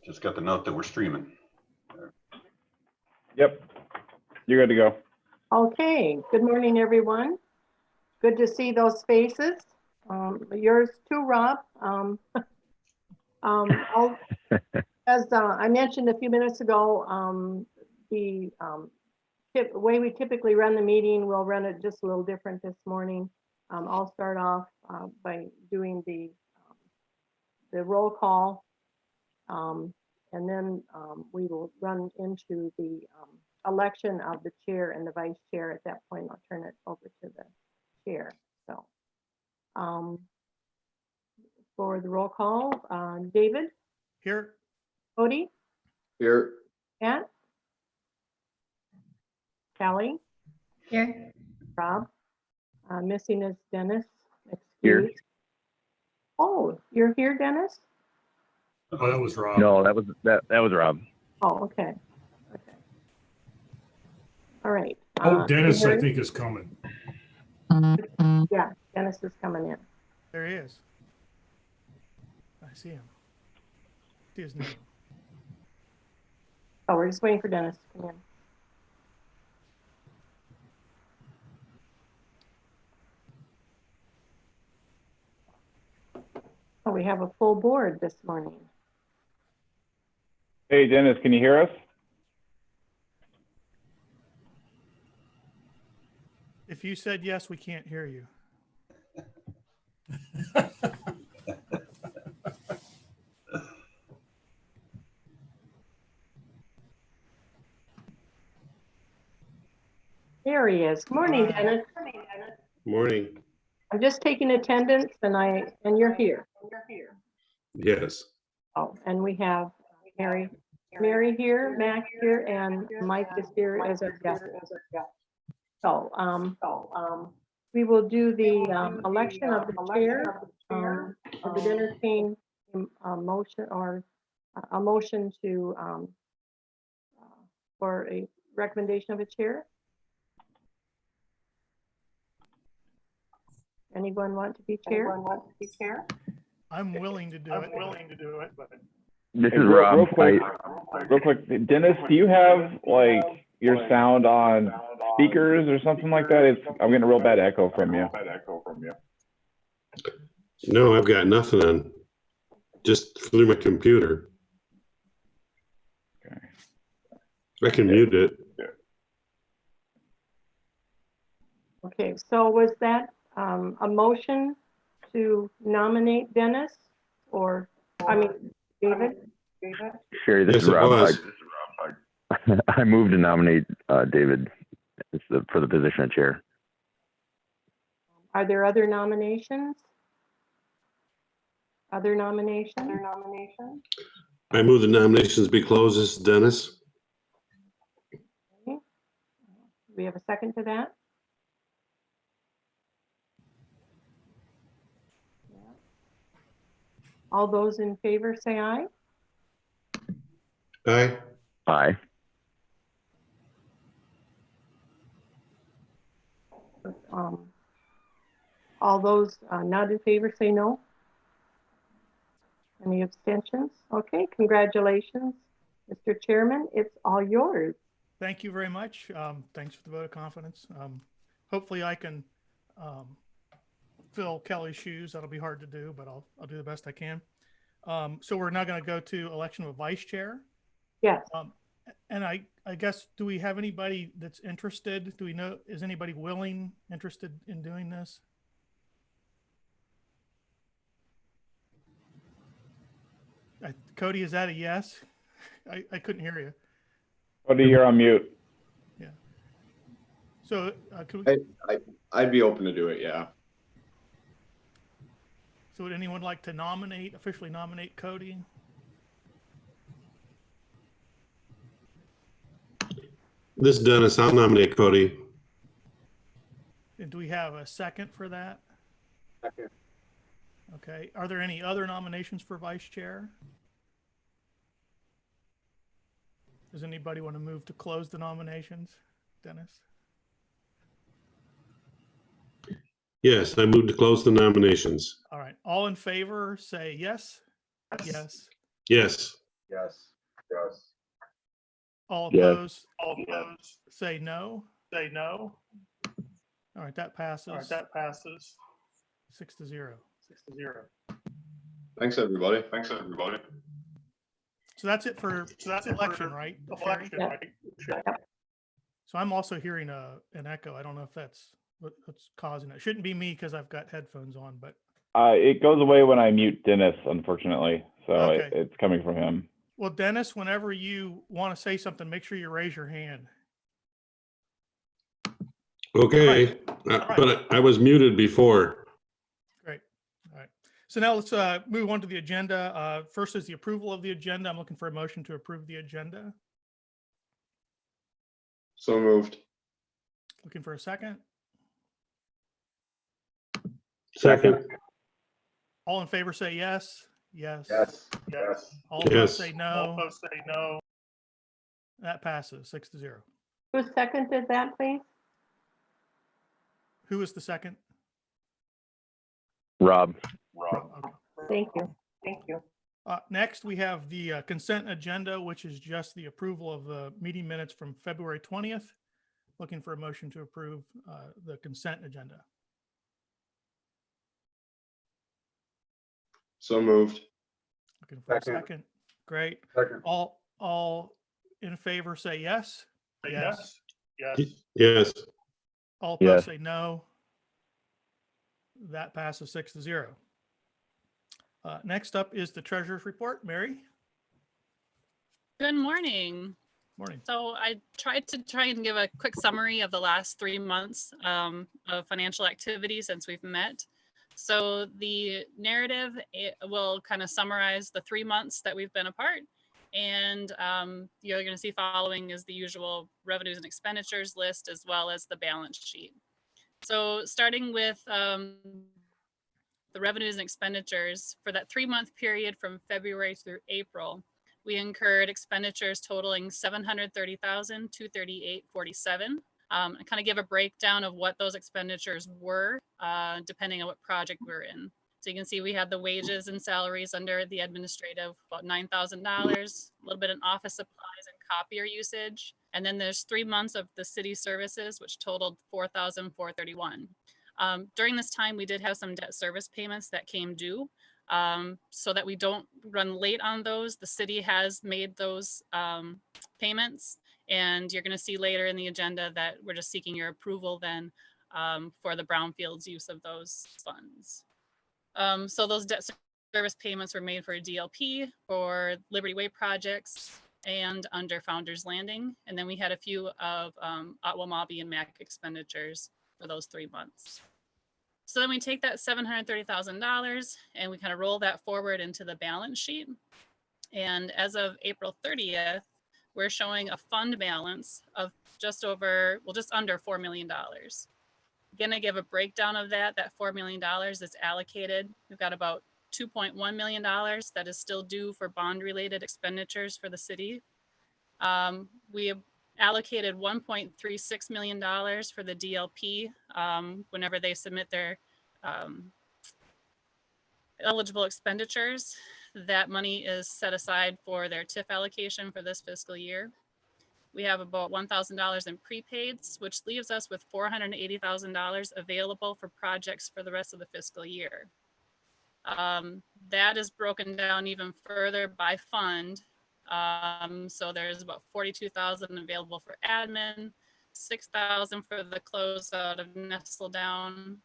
Just got the note that we're streaming. Yep, you're good to go. Okay, good morning, everyone. Good to see those faces. Yours too, Rob. As I mentioned a few minutes ago, the way we typically run the meeting, we'll run it just a little different this morning. I'll start off by doing the roll call, and then we will run into the election of the chair and the vice chair. At that point, I'll turn it over to the chair. So for the roll call, David? Here. Cody? Here. Pat? Callie? Here. Rob? Missing is Dennis. Here. Excused. Oh, you're here, Dennis? Oh, that was Rob. No, that was Rob. Oh, okay. Okay. All right. Oh, Dennis, I Mary? think, is coming. Yeah, Dennis is coming in. There he is. I see him. See his name. Oh, we're just waiting for Dennis to come in. Oh, we have a full board this morning. Hey, Dennis, can you hear us? If you said yes, we can't hear you. There he is. Good morning, Dennis. Morning. I'm just taking attendance, and you're here. Yes. Oh, and we have Mary here, Mac here, and Mike is here as our guest. So, we will do the election of the chair. I would entertain a motion or a motion to for a recommendation of a chair. Anyone want to be chair? I'm willing to do it. But This Hey, is real Rob. real quick, Dennis, do you have like your sound on speakers or something like that? I'm getting a real bad echo from you. No, I've got nothing on. Just through my computer. Okay. I can mute it. Okay, so was that a motion to nominate Dennis or, I mean, David? Sherry, this Yes, is it Rob. was. I moved to nominate David for the position of chair. Are there other nominations? Other nominations? I move the nominations be closed. This is Dennis. Okay. Do we have a second to that? Yeah. All those in favor say aye. Aye. Aye. All those not in favor say no. Any abstentions? Okay, congratulations, Mr. Chairman. It's all yours. thank you very much. Thanks for the vote of confidence. Hopefully I can fill Kelly's shoes. That'll be hard to do, but I'll do the best I can. So we're now going to go to election of a vice chair. Yes. And I guess, do we have anybody that's interested? Do we know, is anybody interested in doing this? Cody, is that a yes? I couldn't hear you. Cody, you're on mute. Yeah. So could we, I'd be open to do it, yeah. so would anyone like to officially nominate Cody? This is Dennis. I'll nominate Cody. And do we have a second for that? Second. Okay. Are there any other nominations for vice chair? Does anybody want to move to close the nominations? Dennis? Yes, I move to close the nominations. All right. All in favor, say yes. Yes. Yes. Yes. All Yes. opposed? Say no. All right, that passes. 6-0. Thanks, everybody. So that's it for election, right? Sherry? Yeah. Yep. So I'm also hearing an echo. I don't know if that's what's causing it. It shouldn't be me because I've got headphones on, but It goes away when I mute Dennis, unfortunately. So Okay. it's coming from him. well, Dennis, whenever you want to say something, make sure you raise your hand. Okay, but I was muted before. Great. All right. So now let's move on to the agenda. First is the approval of the agenda. I'm looking for a motion to approve the agenda. So moved. Looking for a second. Second, All in favor say yes. Yes. All Yes. opposed say no. That passes 6-0. Who seconded that, please? Who is the second? Rob, Okay. Thank you. Next, we have the consent agenda, which is just the approval of the meeting minutes from February 20th. Looking for a motion to approve the consent agenda. So moved. Looking for a Second. second. Great. Second. All in favor say yes. Yes. yes, All Yes. opposed say no. That passes 6-0. Next up is the treasurer's report. Mary, Good morning. morning. So I tried and give a quick summary of the last 3 months of financial activity since we've met. So the narrative will kind of summarize the 3 months that we've been apart. And you're going to see following is the usual revenues and expenditures list, as well as the balance sheet. So starting with the revenues and expenditures for that 3-month period from February through April, we incurred expenditures totaling $730,238.47. I kind of give a breakdown of what those expenditures were, depending on what project we're in. So you can see we had the wages and salaries under the administrative, about $9,000, a little bit in office supplies and copier usage. And then there's 3 months of the city services, which totaled $4,431. During this time, we did have some debt service payments that came due. So that we don't run late on those, the city has made those payments. And you're going to see later in the agenda that we're just seeking your approval then for the Brownfield's use of those funds. So those debt service payments were made for DLP, for Liberty Way projects, and under Founders Landing. And then we had a few of Otwamabe and MAC expenditures for those 3 months. So then we take that $730,000 and we kind of roll that forward into the balance sheet. And as of April 30th, we're showing a fund balance of just under $4 million. Gonna give a breakdown of that. That $4 million is allocated. We've got about $2.1 million that is still due for bond related expenditures for the city. We have allocated $1.36 million for the DLP whenever they submit their eligible expenditures. That money is set aside for their TIF allocation for this fiscal year. We have about $1,000 in prepaids, which leaves us with $480,000 available for projects for the rest of the fiscal year. That is broken down even further by fund. So there's about $42,000 available for admin, $6,000 for the closeout of Nestle Down,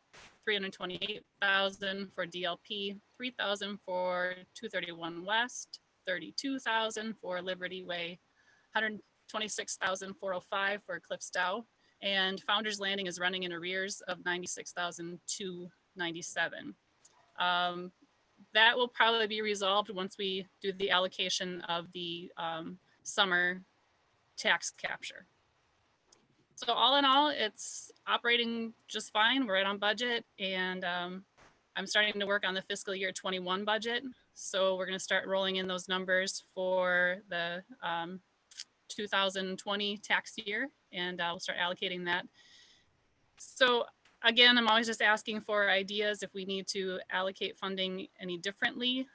$328,000 for DLP, $3,000 for 231 West, $32,000 for Liberty Way, $126,405 for Cliffs Dow, and Founders Landing is running in arrears of $96,297. That will probably be resolved once we do the allocation of the summer tax capture. So all in all, it's operating just fine. We're right on budget, and I'm starting to work on the fiscal year 21 budget. So we're going to start rolling in those numbers for the 2020 tax year, and we'll start allocating that. So again, I'm always just asking for ideas if we need to allocate funding any differently.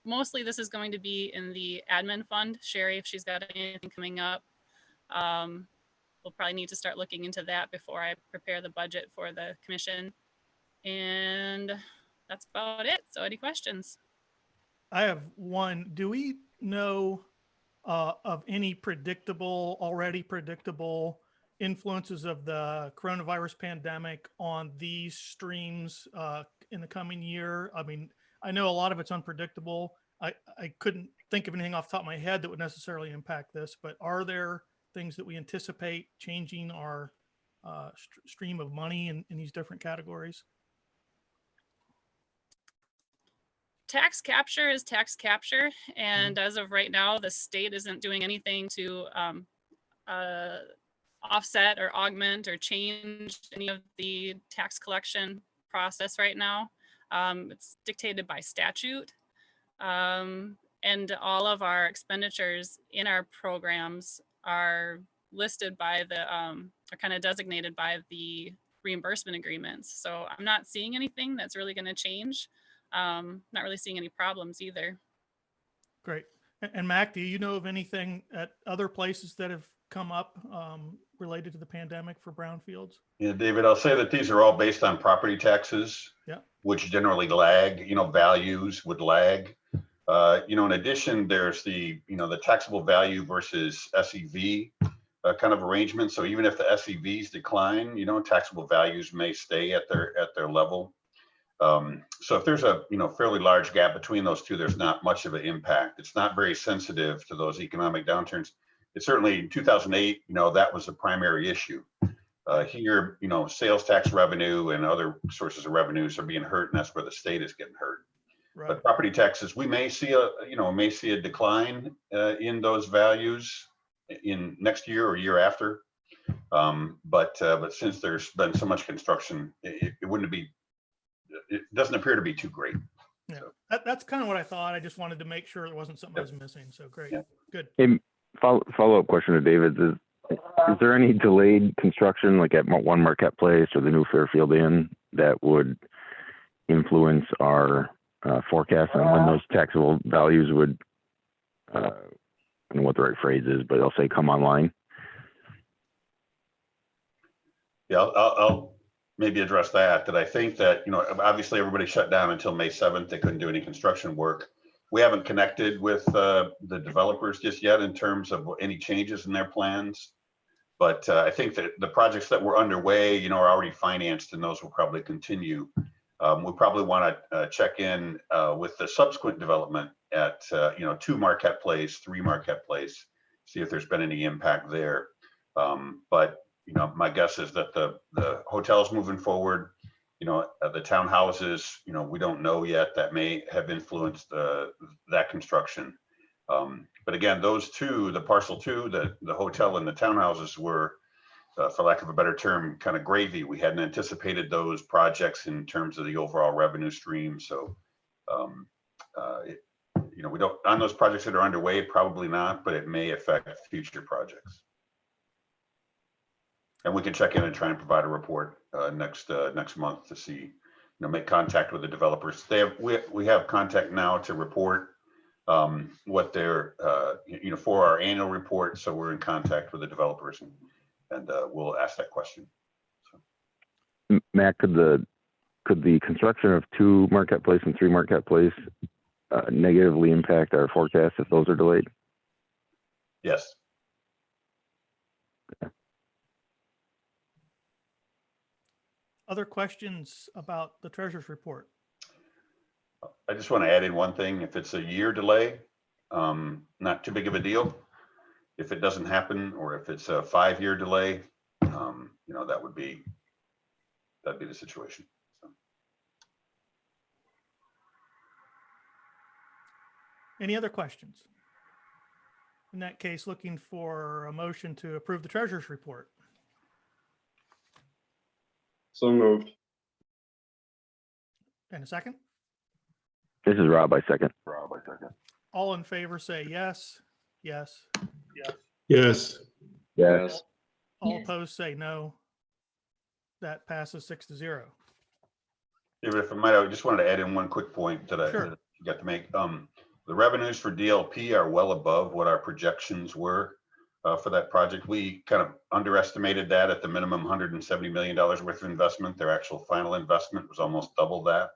mostly this is going to be in the admin fund. Sherry, if she's got anything coming up, we'll probably need to start looking into that before I prepare the budget for the commission. And that's about it. So any questions? I have one. Do we know of any already predictable influences of the coronavirus pandemic on these streams in the coming year? I mean, I know a lot of it's unpredictable. I couldn't think of anything off the top of my head that would necessarily impact this, but are there things that we anticipate changing our stream of money in these different categories? Tax capture is tax capture. And as of right now, the state isn't doing anything to offset or augment or change any of the tax collection process right now. It's dictated by statute. And all of our expenditures in our programs are listed by the, are kind of designated by the reimbursement agreements. So I'm not seeing anything that's really going to change. Not really seeing any problems either. Great. And Mac, do you know of anything at other places that have come up related to the pandemic for brownfields? Yeah, David, I'll say that these are all based on property taxes, Yeah. which generally lag, values would lag. In addition, there's the taxable value versus SEV kind of arrangement. So even if the SEVs decline, taxable values may stay at their level. So if there's a fairly large gap between those two, there's not much of an impact. It's not very sensitive to those economic downturns. It's certainly in 2008, that was the primary issue. Here, sales tax revenue and other sources of revenues are being hurt, and that's where the state is getting hurt. Right. But property taxes, we may see a decline in those values in next year or year after. But since there's been so much construction, it wouldn't be. It doesn't appear to be too great. Yeah, that's kind of what I thought. I just wanted to make sure it wasn't something I was missing. So great, good. Hey, follow-up question to David is there any delayed construction like at One Marquette Place or the new Fairfield Inn that would influence our forecast on when those taxable values would, I don't know what the right phrase is, but they'll say come online? Yeah, I'll maybe address that I think that, obviously everybody shut down until May 7th. They couldn't do any construction work. We haven't connected with the developers just yet in terms of any changes in their plans. But I think that the projects that were underway, are already financed, and those will probably continue. We probably want to check in with the subsequent development at, 2 Marquette Place, 3 Marquette Place, see if there's been any impact there. But my guess is that the hotel's moving forward, the townhouses, we don't know yet. That may have influenced that construction. But again, those two, the parcel 2, the hotel and the townhouses were, for lack of a better term, kind of gravy. We hadn't anticipated those projects in terms of the overall revenue stream. So, we don't, on those projects that are underway, probably not, but it may affect future projects. And we can check in and try and provide a report next month to see, make contact with the developers. We have contact now to report what they're, for our annual report. So we're in contact with the developers, and we'll ask that question. So. Matt, could the construction of 2 Marquette Place and 3 Marquette Place negatively impact our forecast if those are delayed? Yes. Okay. Other questions about the treasurer's report? I just want to add in one thing. If it's a year delay, not too big of a deal. If it doesn't happen, or if it's a 5-year delay, that'd be the situation. So. Any other questions? In that case, looking for a motion to approve the treasurer's report. So moved. And a second? This is Rob, I second. All in favor say yes. Yes. Yes. Yes. All opposed say no. That passes 6-0. David, if I might, I just wanted to add in one quick point that I Sure. forgot to make. The revenues for DLP are well above what our projections were for that project. We kind of underestimated that at the minimum $170 million worth of investment. Their actual final investment was almost double that.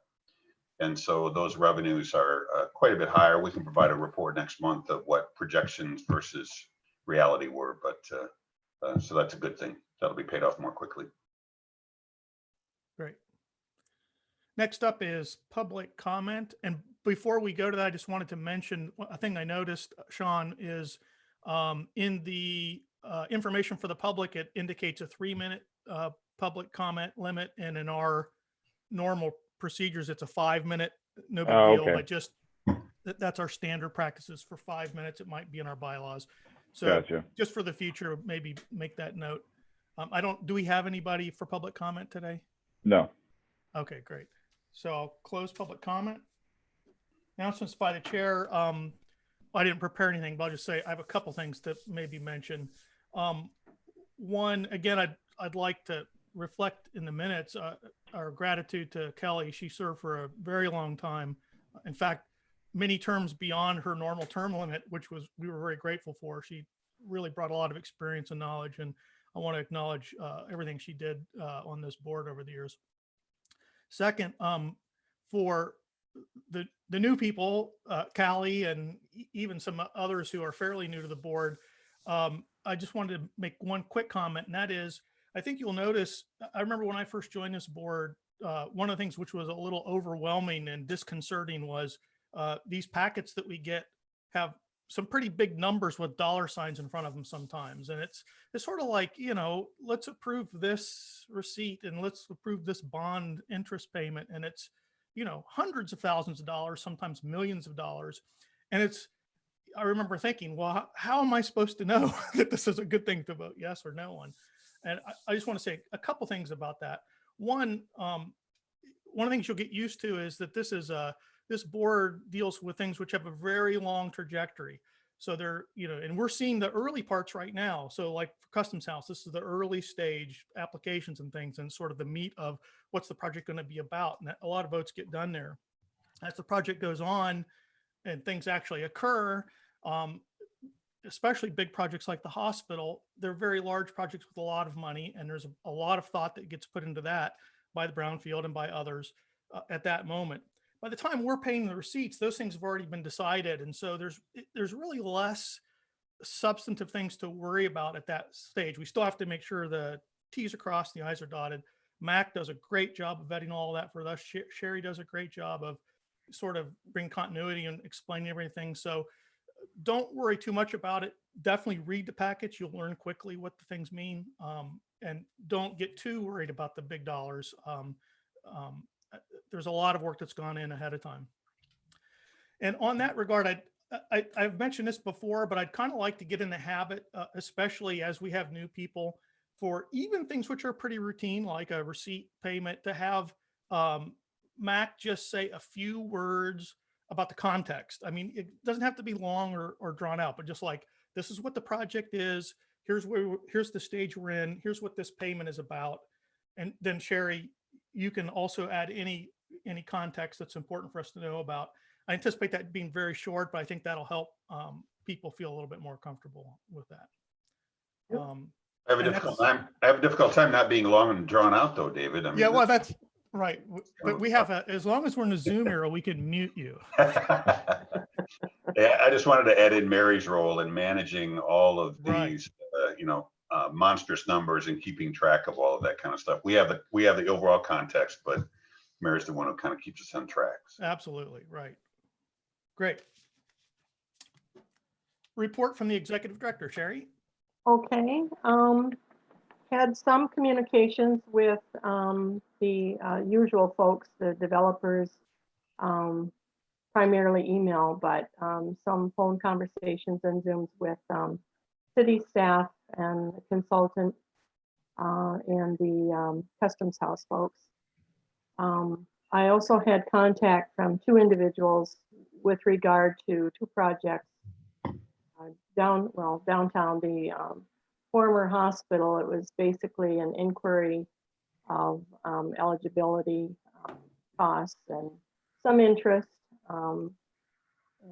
And so those revenues are quite a bit higher. We can provide a report next month of what projections versus reality were, but so that's a good thing. That'll be paid off more quickly. Great. Next up is public comment. And before we go to that, I just wanted to mention a thing I noticed, Sean, is in the information for the public, it indicates a 3-minute public comment limit. And in our normal procedures, it's a 5-minute, no big deal, okay. but just that's our standard practices for 5 minutes. It might be in our bylaws. So Gotcha. just for the future, maybe make that note. Do we have anybody for public comment today? No. Okay, great. So I'll close public comment. Announcements by the chair. I didn't prepare anything, but I'll just say I have a couple things to maybe mention. One, again, I'd like to reflect in the minutes our gratitude to Kelly. She served for a very long time. In fact, many terms beyond her normal term limit, which we were very grateful for. She really brought a lot of experience and knowledge, and I want to acknowledge everything she did on this board over the years. Second, for the new people, Callie and even some others who are fairly new to the board, I just wanted to make one quick comment, and that is, I think you'll notice, I remember when I first joined this board, one of the things which was a little overwhelming and disconcerting was these packets that we get have some pretty big numbers with dollar signs in front of them sometimes. And it's sort of like, let's approve this receipt and let's approve this bond interest payment. And it's, hundreds of thousands of dollars, sometimes millions of dollars. And I remember thinking, well, how am I supposed to know that this is a good thing to vote yes or no on? And I just want to say a couple things about that. One of the things you'll get used to is that this board deals with things which have a very long trajectory. So they're, and we're seeing the early parts right now. So like for Customs House, this is the early stage applications and things, and sort of the meat of what's the project going to be about. And a lot of votes get done there. As the project goes on and things actually occur, especially big projects like the hospital, they're very large projects with a lot of money. And there's a lot of thought that gets put into that by the Brownfield and by others at that moment. By the time we're paying the receipts, those things have already been decided. And so there's really less substantive things to worry about at that stage. We still have to make sure the T's are crossed, the I's are dotted. Mac does a great job of vetting all that for us. Sherry does a great job of sort of bringing continuity and explaining everything. So don't worry too much about it. Definitely read the package. You'll learn quickly what the things mean. And don't get too worried about the big dollars. There's a lot of work that's gone in ahead of time. And on that regard, I've mentioned this before, but I'd kind of like to get in the habit, especially as we have new people, for even things which are pretty routine, like a receipt payment, to have Mac just say a few words about the context. I mean, it doesn't have to be long or drawn out, but just like, this is what the project is. Here's the stage we're in. Here's what this payment is about. And then Sherry, you can also add any context that's important for us to know about. I anticipate that being very short, but I think that'll help people feel a little bit more comfortable with that. I have a difficult time not being long and drawn out though, David. I mean, yeah, well, that's right. But we have as long as we're in the Zoom era, we can mute you. Yeah, I just wanted to add in Mary's role in managing all of these, monstrous numbers and keeping track of all of that kind of stuff. We have the overall context, but Mary's the one who kind of keeps us on track. So. Absolutely, right. Great. Report from the executive director, Sherry. Okay. Had some communications with the usual folks, the developers, primarily email, but some phone conversations and Zooms with city staff and consultant and the Customs House folks. I also had contact from two individuals with regard to two projects downtown, the former hospital. It was basically an inquiry of eligibility, costs, and some interest.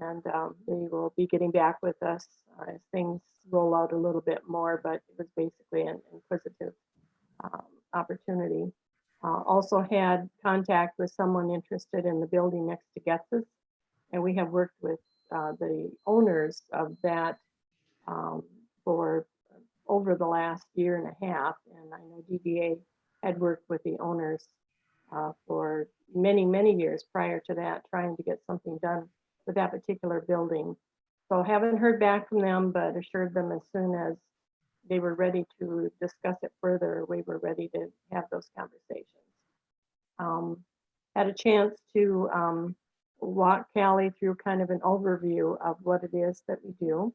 And they will be getting back with us as things roll out a little bit more, but it was basically an inquisitive opportunity. Also had contact with someone interested in the building next to Getz's, and we have worked with the owners of that for over the last year and a half. And I know DBA had worked with the owners for many, many years prior to that, trying to get something done with that particular building. So haven't heard back from them, but assured them as soon as they were ready to discuss it further, we were ready to have those conversations. Had a chance to walk Callie through kind of an overview of what it is that we do.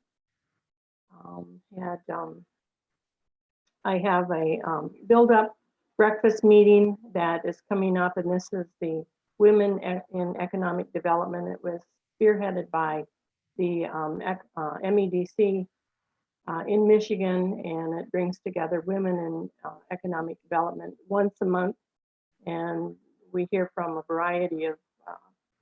I have a build-up breakfast meeting that is coming up, and this is the Women in Economic Development. It was spearheaded by the MEDC in Michigan, and it brings together women in economic development once a month. And we hear from a variety of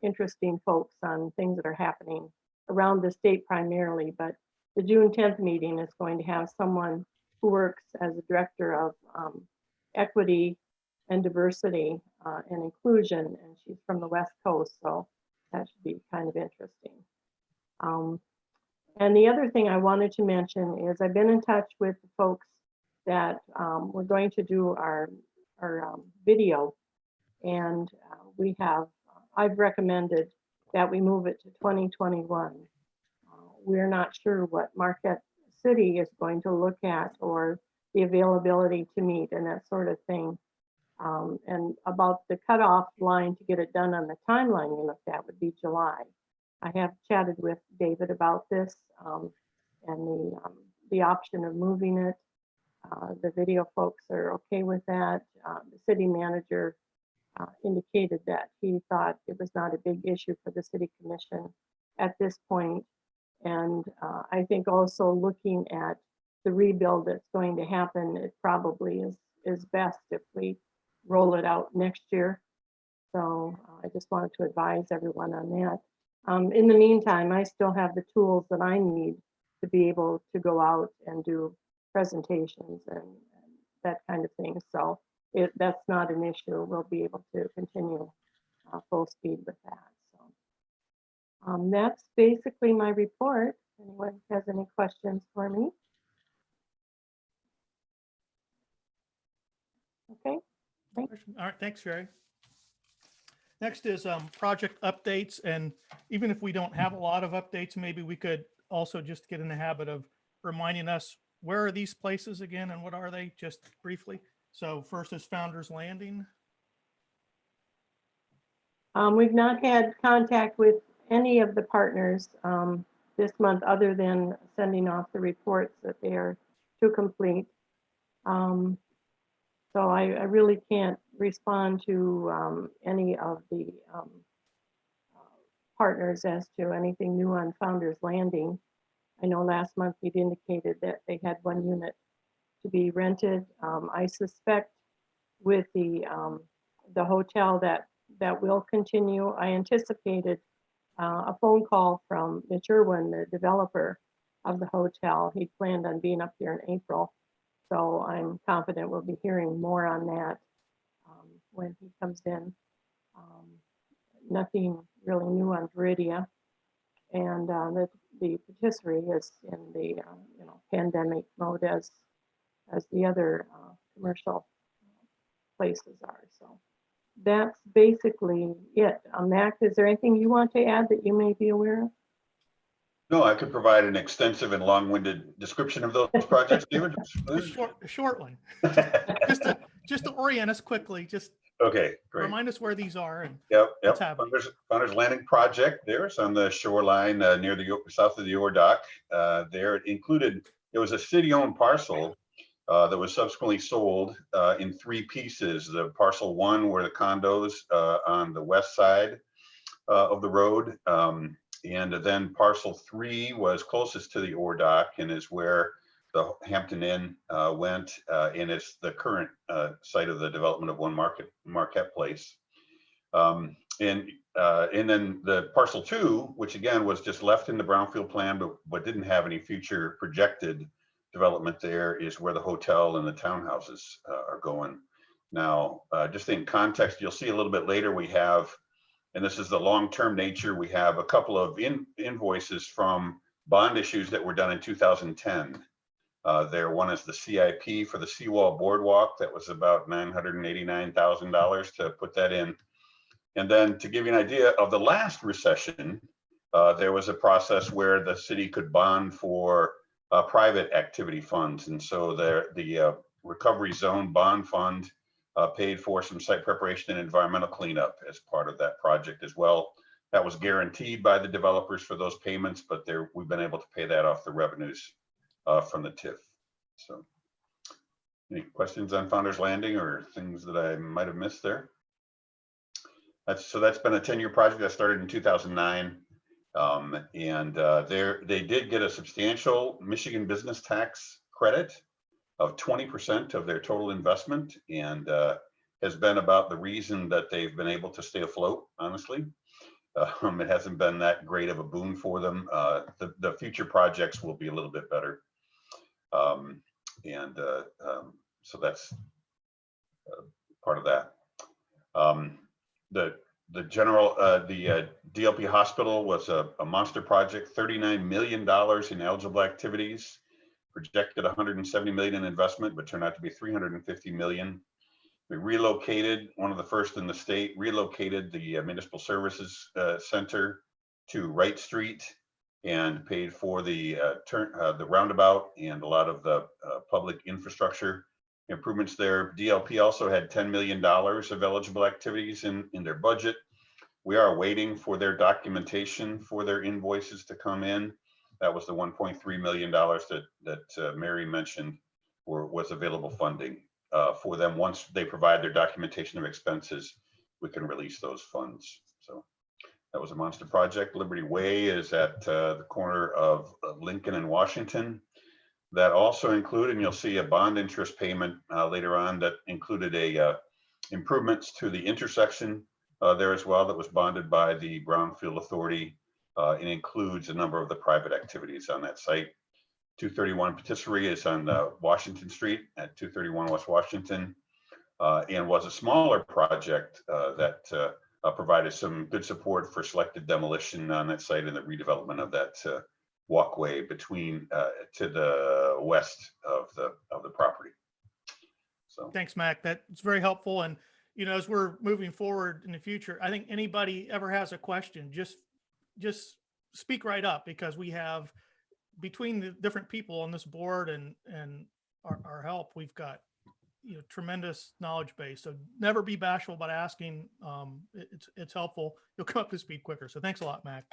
interesting folks on things that are happening around the state primarily, but the June 10th meeting is going to have someone who works as a director of equity and diversity and inclusion, and she's from the West Coast, so that should be kind of interesting. And the other thing I wanted to mention is I've been in touch with the folks that we're going to do our video, and I've recommended that we move it to 2021. We're not sure what Marquette City is going to look at, or the availability to meet and that sort of thing. And about the cutoff line to get it done on the timeline we looked at would be July. I have chatted with David about this and the option of moving it. The video folks are okay with that. The city manager indicated that he thought it was not a big issue for the city commission at this point. And I think also looking at the rebuild that's going to happen, it probably is best if we roll it out next year. So I just wanted to advise everyone on that. In the meantime, I still have the tools that I need to be able to go out and do presentations and that kind of thing. So that's not an issue. We'll be able to continue full speed with that. So that's basically my report. Anyone has any questions for me? Okay. All right, thanks, Sherry. Next is project updates, and even if we don't have a lot of updates, maybe we could also just get in the habit of reminding us, where are these places again and what are they, just briefly. So first is Founders Landing. We've not had contact with any of the partners this month, other than sending off the reports that they are to complete. So I really can't respond to any of the partners as to anything new on Founders Landing. I know last month he'd indicated that they had one unit to be rented. I suspect with the hotel that will continue. I anticipated a phone call from Mitch Irwin, the developer of the hotel. He planned on being up here in April. So I'm confident we'll be hearing more on that when he comes in. Nothing really new on Viridia, and the patisserie is in the pandemic mode as the other commercial places are. So that's basically it. Mac, is there anything you want to add that you may be aware of? No, I could provide an extensive and long-winded description of those projects, David. A short one, just to orient us quickly, just Okay, great. remind us where these are. And Yep. what's happening. Founders Landing project there. It's on the shoreline near the south of the Ore Dock. There it was a city-owned parcel that was subsequently sold in 3 pieces. The parcel 1 were the condos on the west side of the road. And then parcel 3 was closest to the Ore Dock and is where the Hampton Inn went, and it's the current site of the development of One Marquette Place. And And then the parcel 2, which again was just left in the Brownfield plan, but didn't have any future projected development there, is where the hotel and the townhouses are going. Now, just in context, you'll see a little bit later we have, and this is the long-term nature, we have a couple of invoices from bond issues that were done in 2010. One is the CIP for the Seawall Boardwalk. That was about $989,000 to put that in. And then to give you an idea of the last recession, there was a process where the city could bond for private activity funds. And so the Recovery Zone Bond Fund paid for some site preparation and environmental cleanup as part of that project as well. That was guaranteed by the developers for those payments, but we've been able to pay that off the revenues from the TIF. So any questions on Founders Landing or things that I might have missed there? That's been a 10-year project that started in 2009. They did get a substantial Michigan business tax credit of 20% of their total investment, and has been about the reason that they've been able to stay afloat, honestly. It hasn't been that great of a boon for them. The future projects will be a little bit better. So that's part of that. The Dlp Hospital was a monster project, $39 million in eligible activities, projected 170 million in investment, but turned out to be 350 million. We relocated, one of the first in the state, relocated the Municipal Services Center to Wright Street and paid for the roundabout and a lot of the public infrastructure improvements there. DLP also had $10 million of eligible activities in their budget. We are waiting for their documentation for their invoices to come in. That was the $1.3 million that Mary mentioned was available funding for them. Once they provide their documentation of expenses, we can release those funds. So that was a monster project. Liberty Way is at the corner of Lincoln and Washington. That also included, and you'll see a bond interest payment later on, that included improvements to the intersection there as well, that was bonded by the Brownfield Authority. It includes a number of the private activities on that site. 231 Patisserie is on Washington Street at 231 West Washington, and was a smaller project that provided some good support for selective demolition on that site and the redevelopment of that walkway between to the west of the property. So Thanks, Mac. That's very helpful. And as we're moving forward in the future, I think anybody ever has a question, just speak right up, because we have, between the different people on this board and our help, we've got tremendous knowledge base. So never be bashful about asking. It's helpful. You'll come up to speed quicker. So thanks a lot, Mac.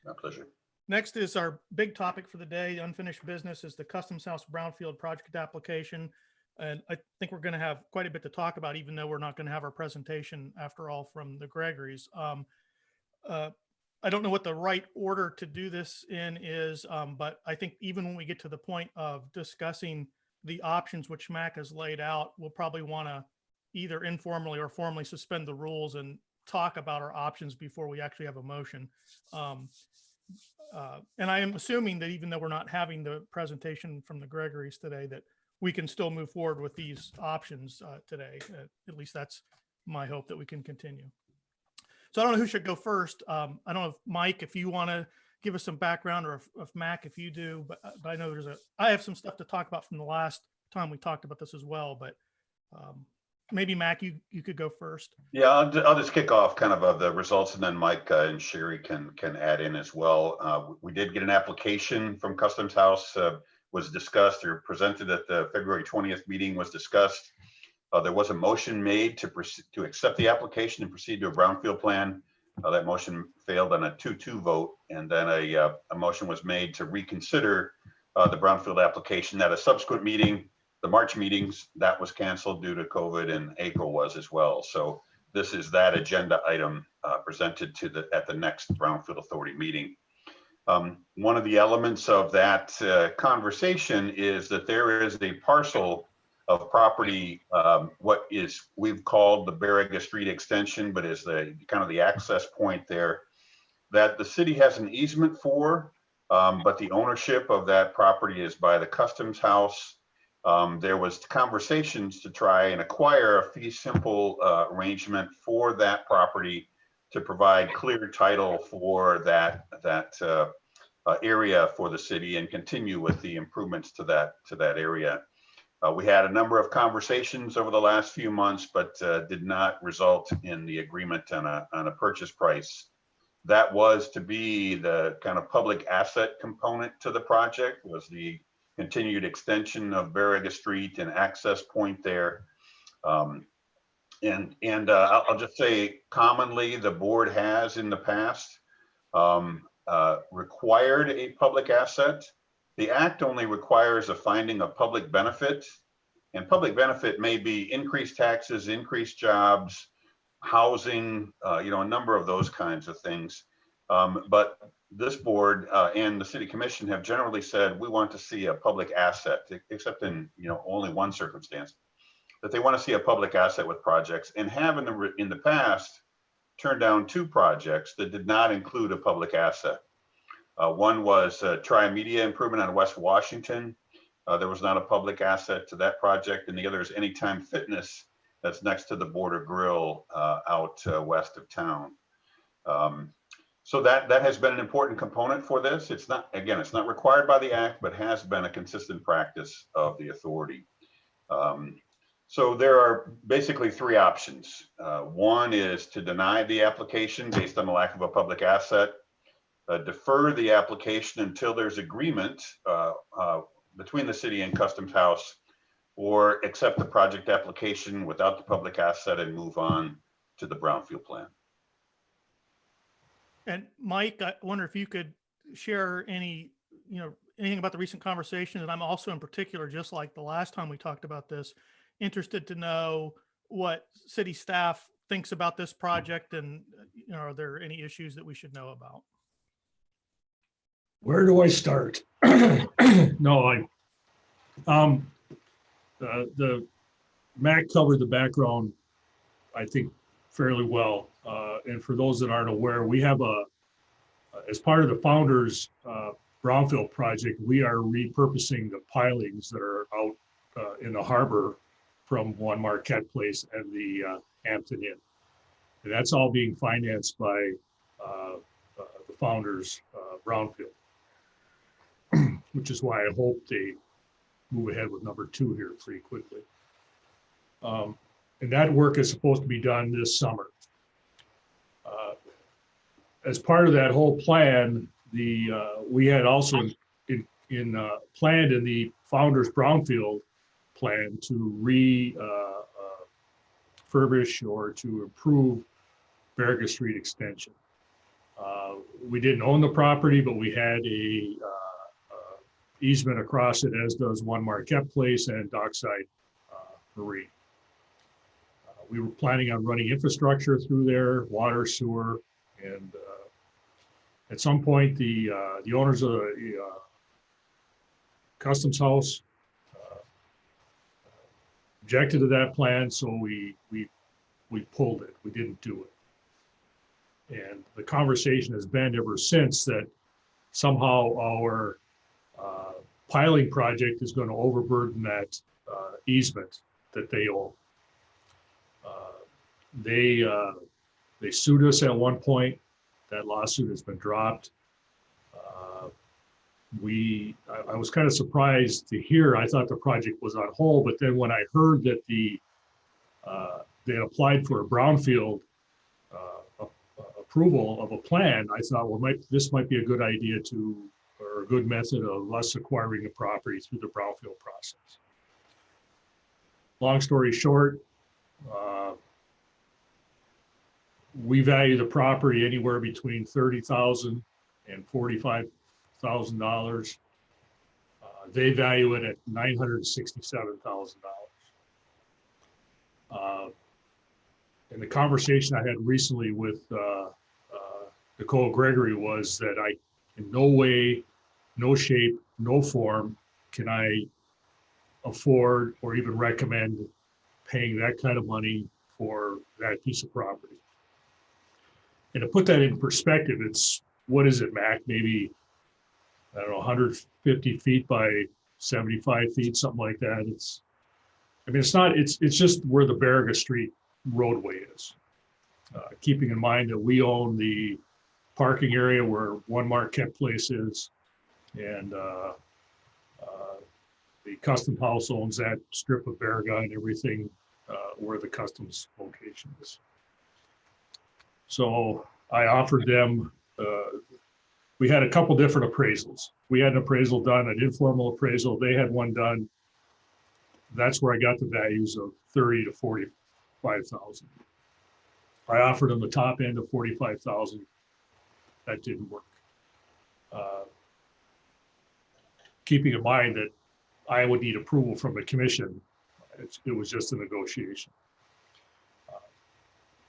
my pleasure. Next is our big topic for the day. Unfinished business is the Customs House Brownfield project application. And I think we're going to have quite a bit to talk about, even though we're not going to have our presentation after all from the Gregory's. I don't know what the right order to do this in is, but I think even when we get to the point of discussing the options which Mac has laid out, we'll probably want to either informally or formally suspend the rules and talk about our options before we actually have a motion. And I am assuming that even though we're not having the presentation from the Gregory's today, that we can still move forward with these options today. At least that's my hope, that we can continue. So I don't know who should go first. I don't know if Mike, if you want to give us some background, or if Mac, if you do, but I know I have some stuff to talk about from the last time we talked about this as well, but maybe Mac, you could go first. Yeah, I'll just kick off kind of the results, and then Mike and Sherry can add in as well. We did get an application from Customs House, was discussed or presented at the February 20th meeting, was discussed. There was a motion made to accept the application and proceed to a brownfield plan. That motion failed on a 2-2 vote, and then a motion was made to reconsider the brownfield application at a subsequent meeting. The March meetings, that was canceled due to COVID, and April was as well. So this is that agenda item presented at the next Brownfield Authority meeting. One of the elements of that conversation is that there is a parcel of property, what is we've called the Barriga Street extension, but is the kind of the access point there that the city has an easement for, but the ownership of that property is by the Customs House. There was conversations to try and acquire a fee simple arrangement for that property to provide clear title for that area for the city and continue with the improvements to that area. We had a number of conversations over the last few months, but did not result in the agreement on a purchase price. That was to be the kind of public asset component to the project, was the continued extension of Barriga Street and access point there. I'll just say commonly the board has in the past required a public asset. The act only requires a finding of public benefit, and public benefit may be increased taxes, increased jobs, housing, a number of those kinds of things. But this board and the city commission have generally said we want to see a public asset, except in only one circumstance, that they want to see a public asset with projects, and have in the past turned down 2 projects that did not include a public asset. One was Tri-Media improvement on West Washington. There was not a public asset to that project, and the other is Anytime Fitness that's next to the Border Grill out west of town. So that has been an important component for this. It's not required by the act, but has been a consistent practice of the authority. So there are basically 3 options. One is to deny the application based on the lack of a public asset. Defer the application until there's agreement between the city and Customs House, or accept the project application without the public asset and move on to the Brownfield plan. And Mike, I wonder if you could share anything about the recent conversation. And I'm also in particular, just like the last time we talked about this, interested to know what city staff thinks about this project, and are there any issues that we should know about? Where do I start? No, the Mac covered the background, I think, fairly well. And for those that aren't aware, we have as part of the Founders Brownfield project, we are repurposing the pilings that are out in the harbor from One Marquette Place and the Hampton Inn. And that's all being financed by the Founders Brownfield, which is why I hope they move ahead with number 2 here pretty quickly. And that work is supposed to be done this summer. As part of that whole plan, we had also planned in the Founders Brownfield plan to refurbish or to improve Barriga Street extension. We didn't own the property, but we had a easement across it, as does One Marquette Place and Dockside Marine. We were planning on running infrastructure through there, water, sewer, and at some point the owners of the Customs House objected to that plan, so we pulled it. We didn't do it. And the conversation has been ever since that somehow our piling project is going to overburden that easement that they own. They sued us at one point. That lawsuit has been dropped. I was kind of surprised to hear. I thought the project was on hold, but then when I heard that they applied for a Brownfield approval of a plan, I thought, well, this might be a good idea or a good method of us acquiring the property through the Brownfield process. Long story short, we value the property anywhere between $30,000 and $45,000. They value it at $967,000. And the conversation I had recently with Nicole Gregory was that I, in no way, no shape, no form, can I afford or even recommend paying that kind of money for that piece of property. And to put that in perspective, it's, what is it, Mac? Maybe, I don't know, 150 feet by 75 feet, something like that. It's, I mean, it's not, it's just where the Baraga Street roadway is. Keeping in mind that we own the parking area where One Marquette Place is, and the Custom House owns that strip of Baraga and everything where the Customs location is. So I offered them, we had a couple different appraisals. We had an appraisal done, an informal appraisal. They had one done. That's where I got the values of 30 to 45,000. I offered them the top end of 45,000. That didn't work. Keeping in mind that I would need approval from the commission. It was just a negotiation.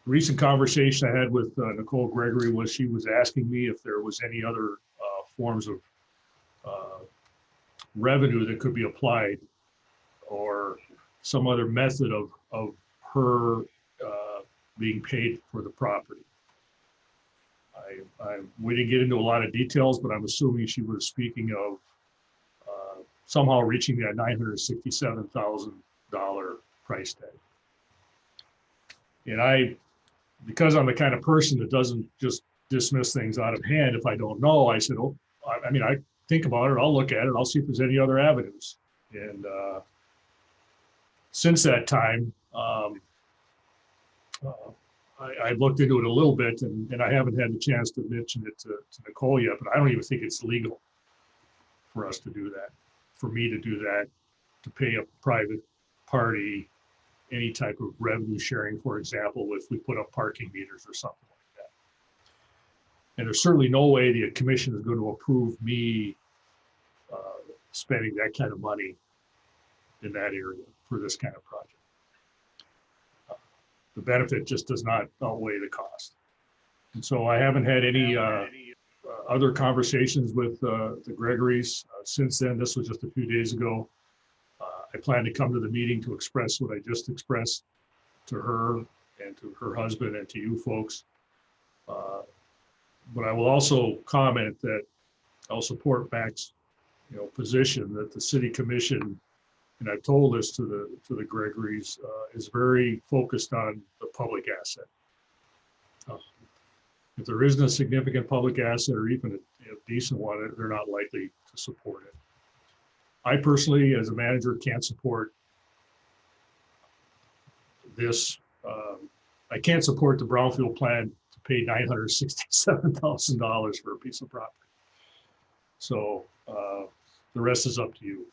Recent conversation I had with Nicole Gregory was, she was asking me if there was any other forms of revenue that could be applied, or some other method of her being paid for the property. We didn't get into a lot of details, but I'm assuming she was speaking of somehow reaching that $967,000 price tag. And because I'm the kind of person that doesn't just dismiss things out of hand if I don't know, I said, oh, I mean, I think about it, I'll look at it, I'll see if there's any other avenues. And since that time, I looked into it a little bit, and I haven't had the chance to mention it to Nicole yet, but I don't even think it's legal for us to do that, for me to do that, to pay a private party any type of revenue sharing, for example, if we put up parking meters or something like that. And there's certainly no way the commission is going to approve me spending that kind of money in that area for this kind of project. The benefit just does not outweigh the cost. And so I haven't had any other conversations with the Gregorys since then. This was just a few days ago. I plan to come to the meeting to express what I just expressed to her and to her husband and to you folks. But I will also comment that I'll support Mac's position that the city commission, and I've told this to the Gregorys, is very focused on the public asset. If there isn't a significant public asset or even a decent one, they're not likely to support it. I personally, as a manager, can't support this. I can't support the Brownfield plan to pay $967,000 for a piece of property. So the rest is up to you.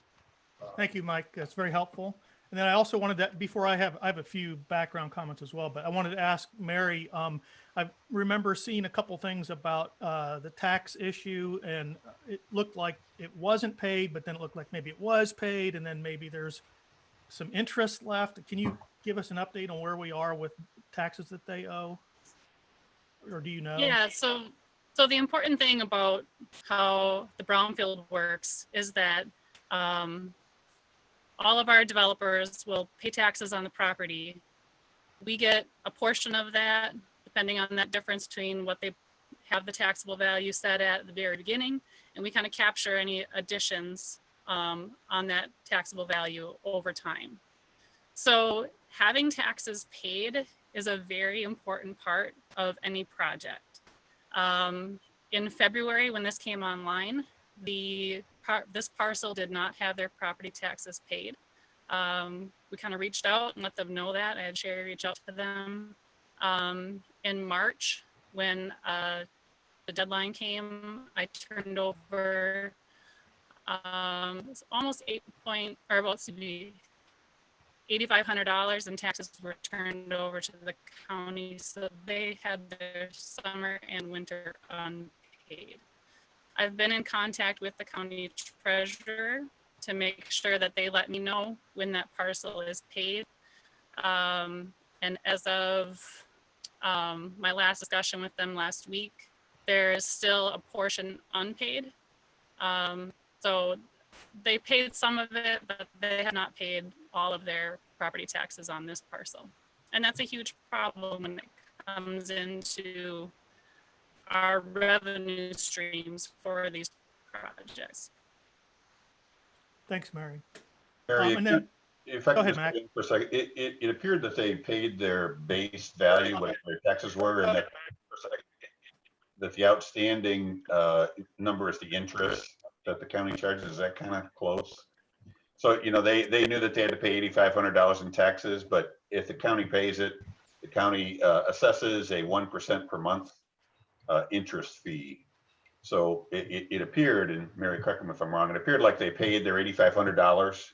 Thank you, Mike. That's very helpful. And then I also wanted to, before I have a few background comments as well, but I wanted to ask Mary, I remember seeing a couple things about the tax issue, and it looked like it wasn't paid, but then it looked like maybe it was paid, and then maybe there's some interest left. Can you give us an update on where we are with taxes that they owe? Or do you know? Yeah, so the important thing about how the Brownfield works is that all of our developers will pay taxes on the property. We get a portion of that, depending on that difference between what they have the taxable value set at the very beginning, and we kind of capture any additions on that taxable value over time. So having taxes paid is a very important part of any project. In February, when this came online, this parcel did not have their property taxes paid. We kind of reached out and let them know that. I had Sherry reach out to them. In March, when the deadline came, I turned over almost $8,500 in taxes were turned over to the county. So they had their summer and winter unpaid. I've been in contact with the county treasurer to make sure that they let me know when that parcel is paid. And as of my last discussion with them last week, there is still a portion unpaid. So they paid some of it, but they have not paid all of their property taxes on this parcel. And that's a huge problem when it comes into our revenue streams for these projects. Thanks, Mary. Mary, And then, if I go could ahead, just Mac. get in for a second, it appeared that they paid their base value, what their taxes were, and that the outstanding number is the interest that the county charges. Is that kind of close? So, you know, they knew that they had to pay $8,500 in taxes, but if the county pays it, the county assesses a 1% per month interest fee. So it appeared, and Mary, correct me if I'm wrong, it appeared like they paid their $8,500,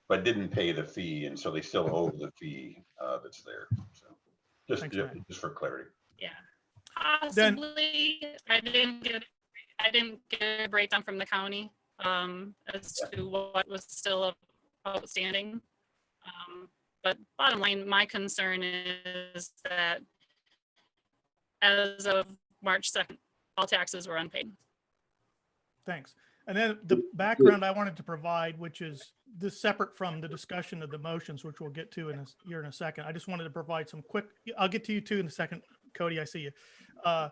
but didn't pay the fee, and so they still owe the fee that's there. So Thanks, Matt. just for clarity. Yeah, possibly. I didn't get a breakdown from the county as to what was still outstanding. But bottom line, my concern is that as of March 2nd, all taxes were unpaid. Thanks. And then the background I wanted to provide, which is this separate from the discussion of the motions, which we'll get to here in a second. I just wanted to provide some quick, I'll get to you too in a second, Cody, I see you. I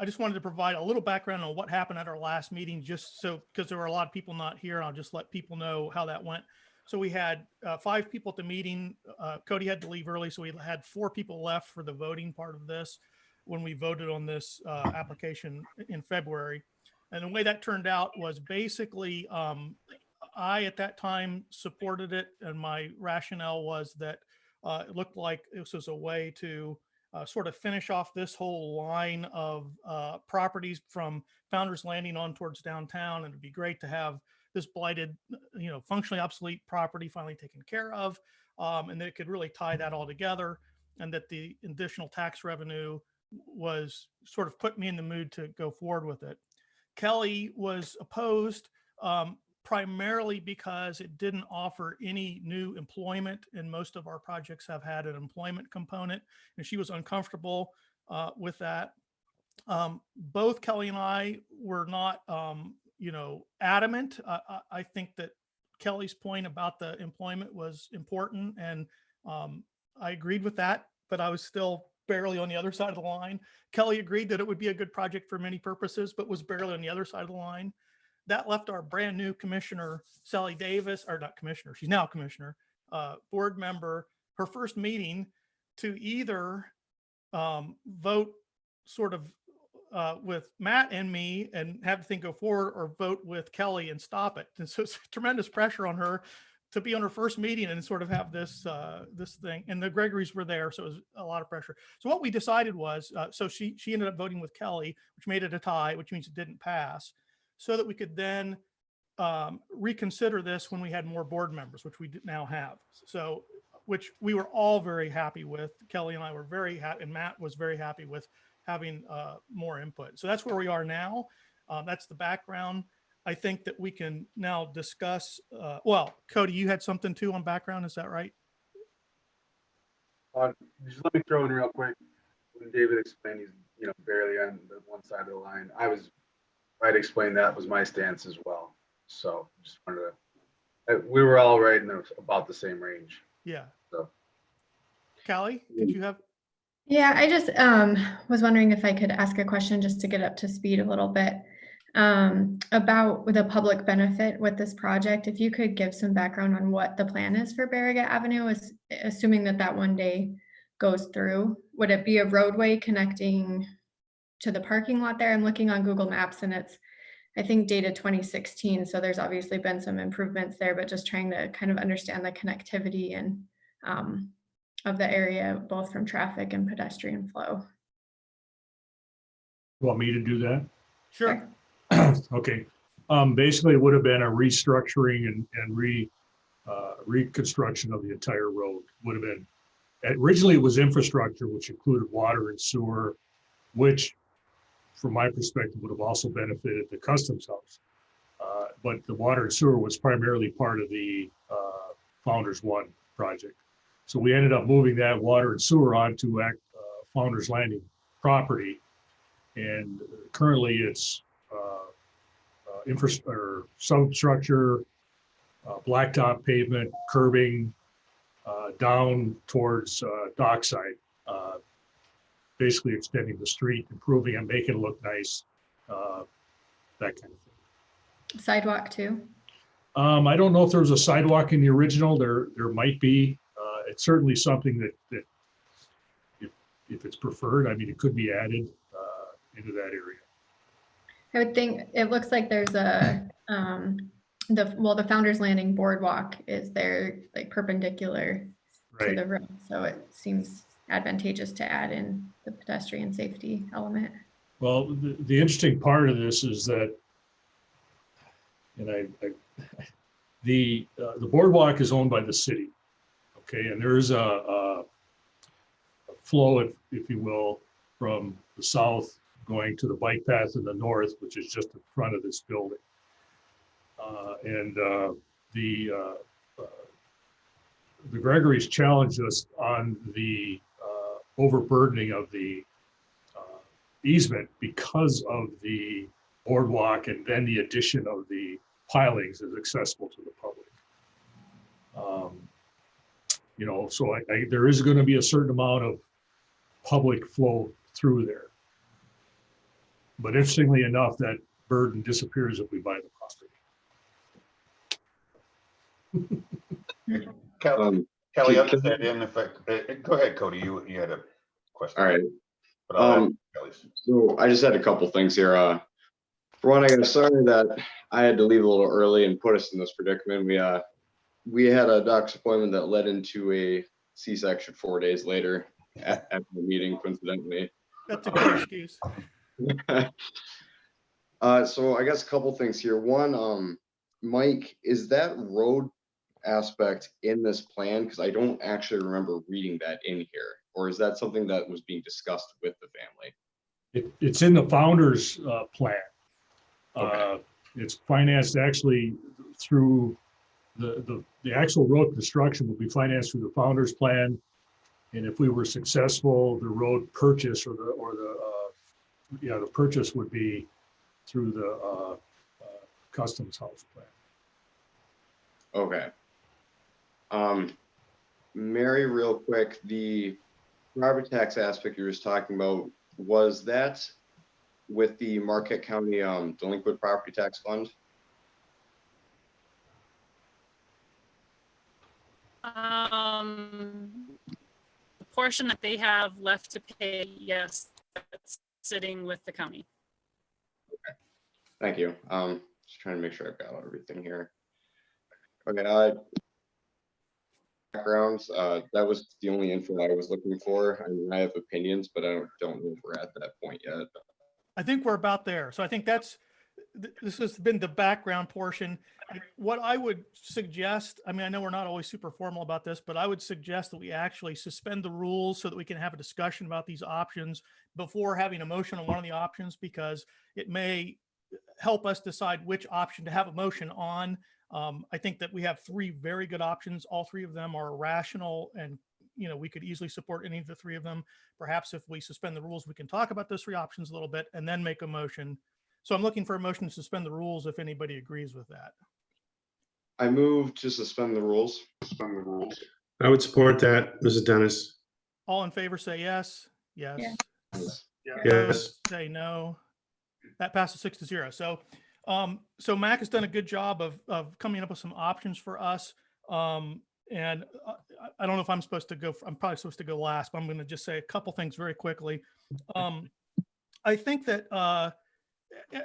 just wanted to provide a little background on what happened at our last meeting, just so, because there were a lot of people not here. I'll just let people know how that went. So we had 5 people at the meeting. Cody had to leave early, so we had 4 people left for the voting part of this when we voted on this application in February. And the way that turned out was basically, I at that time supported it, and my rationale was that it looked like this was a way to sort of finish off this whole line of properties from Founders Landing on towards downtown, and it'd be great to have this blighted, functionally obsolete property finally taken care of, and that it could really tie that all together, and that the additional tax revenue was sort of put me in the mood to go forward with it. Kelly was opposed primarily because it didn't offer any new employment, and most of our projects have had an employment component, and she was uncomfortable with that. Both Kelly and I were not, adamant. I think that Kelly's point about the employment was important, and I agreed with that, but I was still barely on the other side of the line. Kelly agreed that it would be a good project for many purposes, but was barely on the other side of the line. That left our brand new commissioner, Sally Davis, or not commissioner, she's now commissioner, board member, her first meeting to either vote sort of with Matt and me and have the thing go forward, or vote with Kelly and stop it. And so it's tremendous pressure on her to be on her first meeting and sort of have this this thing. And the Gregorys were there, so it was a lot of pressure. So what we decided was, so she ended up voting with Kelly, which made it a tie, which means it didn't pass, so that we could then reconsider this when we had more board members, which we now have. So, which we were all very happy with. Kelly and I were very happy, and Matt was very happy with having more input. So that's where we are now. That's the background. I think that we can now discuss, well, Cody, you had something too on background, is that right? Just let me throw in real quick. When David explained he's barely on the one side of the line, I'd explain that was my stance as well. So just wanted to, we were all right in about the same range. Yeah. So, Callie, did you have? Yeah, I just was wondering if I could ask a question just to get up to speed a little bit about the public benefit with this project. If you could give some background on what the plan is for Barriga Avenue, assuming that one day goes through. Would it be a roadway connecting to the parking lot there? I'm looking on Google Maps and it's, I think, dated 2016. So there's obviously been some improvements there, but just trying to kind of understand the connectivity and of the area, both from traffic and pedestrian flow. You want me to do that? Sure. Okay. Basically, it would have been a restructuring and reconstruction of the entire road. Would have been, originally it was infrastructure, which included water and sewer, which from my perspective would have also benefited the customs house. But the water and sewer was primarily part of the Founders One project. So we ended up moving that water and sewer onto Founders Landing property. And currently it's or substructure, blacktop pavement, curbing, down towards dockside, basically extending the street, improving and making it look nice, that kind of thing. Sidewalk too? I don't know if there was a sidewalk in the original. There might be. It's certainly something that if it's preferred, I mean, it could be added into that area. I would think it looks like there's a the Founders Landing boardwalk is there, like perpendicular to Right. the road, so it seems advantageous to add in the pedestrian safety element. Well, the interesting part of this is that, and the boardwalk is owned by the city, okay, and there's a flow, if you will, from the south going to the bike path in the north, which is just in front of this building. The Gregory's challenged us on the overburdening of the easement because of the boardwalk, and then the addition of the pilings is accessible to the public. You know, so there is going to be a certain amount of public flow through there. But interestingly enough, that burden disappears if we buy the property. Kelly, I'll just add in go ahead, Cody, you had a question. All right. But I'll add Kelly's. So I just had a couple things here. For one, I got sorry that I had to leave a little early and put us in this predicament. We had a doctor's appointment that led into a C-section 4 days later after the meeting, coincidentally. That's a good excuse. So I guess a couple things here. One, Mike, is that road aspect in this plan? Because I don't actually remember reading that in here. Or is that something that was being discussed with the family? It's in the founder's plan. Okay. It's financed actually through the actual road construction will be financed through the founder's plan. And if we were successful, the road purchase or the purchase would be through the customs house plan. Okay. Mary, real quick, the property tax aspect you were just talking about, was that with the Marquette County delinquent property tax fund? The portion that they have left to pay, yes, that's sitting with the county. Okay, thank you. Just trying to make sure I've got everything here. Okay, backgrounds, that was the only info I was looking for. I mean, I have opinions, but I don't know if we're at that point yet. I think we're about there. So I think this has been the background portion. What I would suggest, I mean, I know we're not always super formal about this, but I would suggest that we actually suspend the rules so that we can have a discussion about these options before having a motion on one of the options, because it may help us decide which option to have a motion on. I think that we have three very good options. All three of them are rational, and we could easily support any of the three of them. Perhaps if we suspend the rules, we can talk about those three options a little bit and then make a motion. So I'm looking for a motion to suspend the rules if anybody agrees with that. I move to suspend the rules. I would support that, Mrs. Dennis. All in favor, say yes. Yes. Yes. Yes. Say no. That passes 6-0. So Mac has done a good job of coming up with some options for us. And I don't know if I'm supposed to go. I'm probably supposed to go last, but I'm going to just say a couple things very quickly. I think that,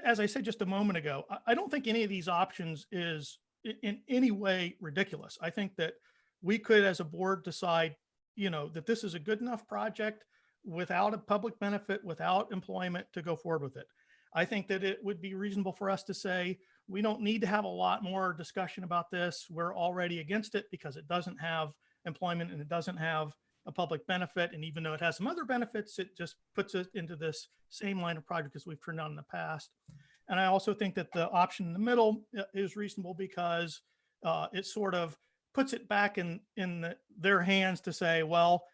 as I said just a moment ago, I don't think any of these options is in any way ridiculous. I think that we could, as a board, decide, that this is a good enough project without a public benefit, without employment, to go forward with it. I think that it would be reasonable for us to say, we don't need to have a lot more discussion about this. We're already against it because it doesn't have employment and it doesn't have a public benefit. And even though it has some other benefits, it just puts it into this same line of project as we've turned on in the past. And I also think that the option in the middle is reasonable because it sort of puts it back in their hands to say, well,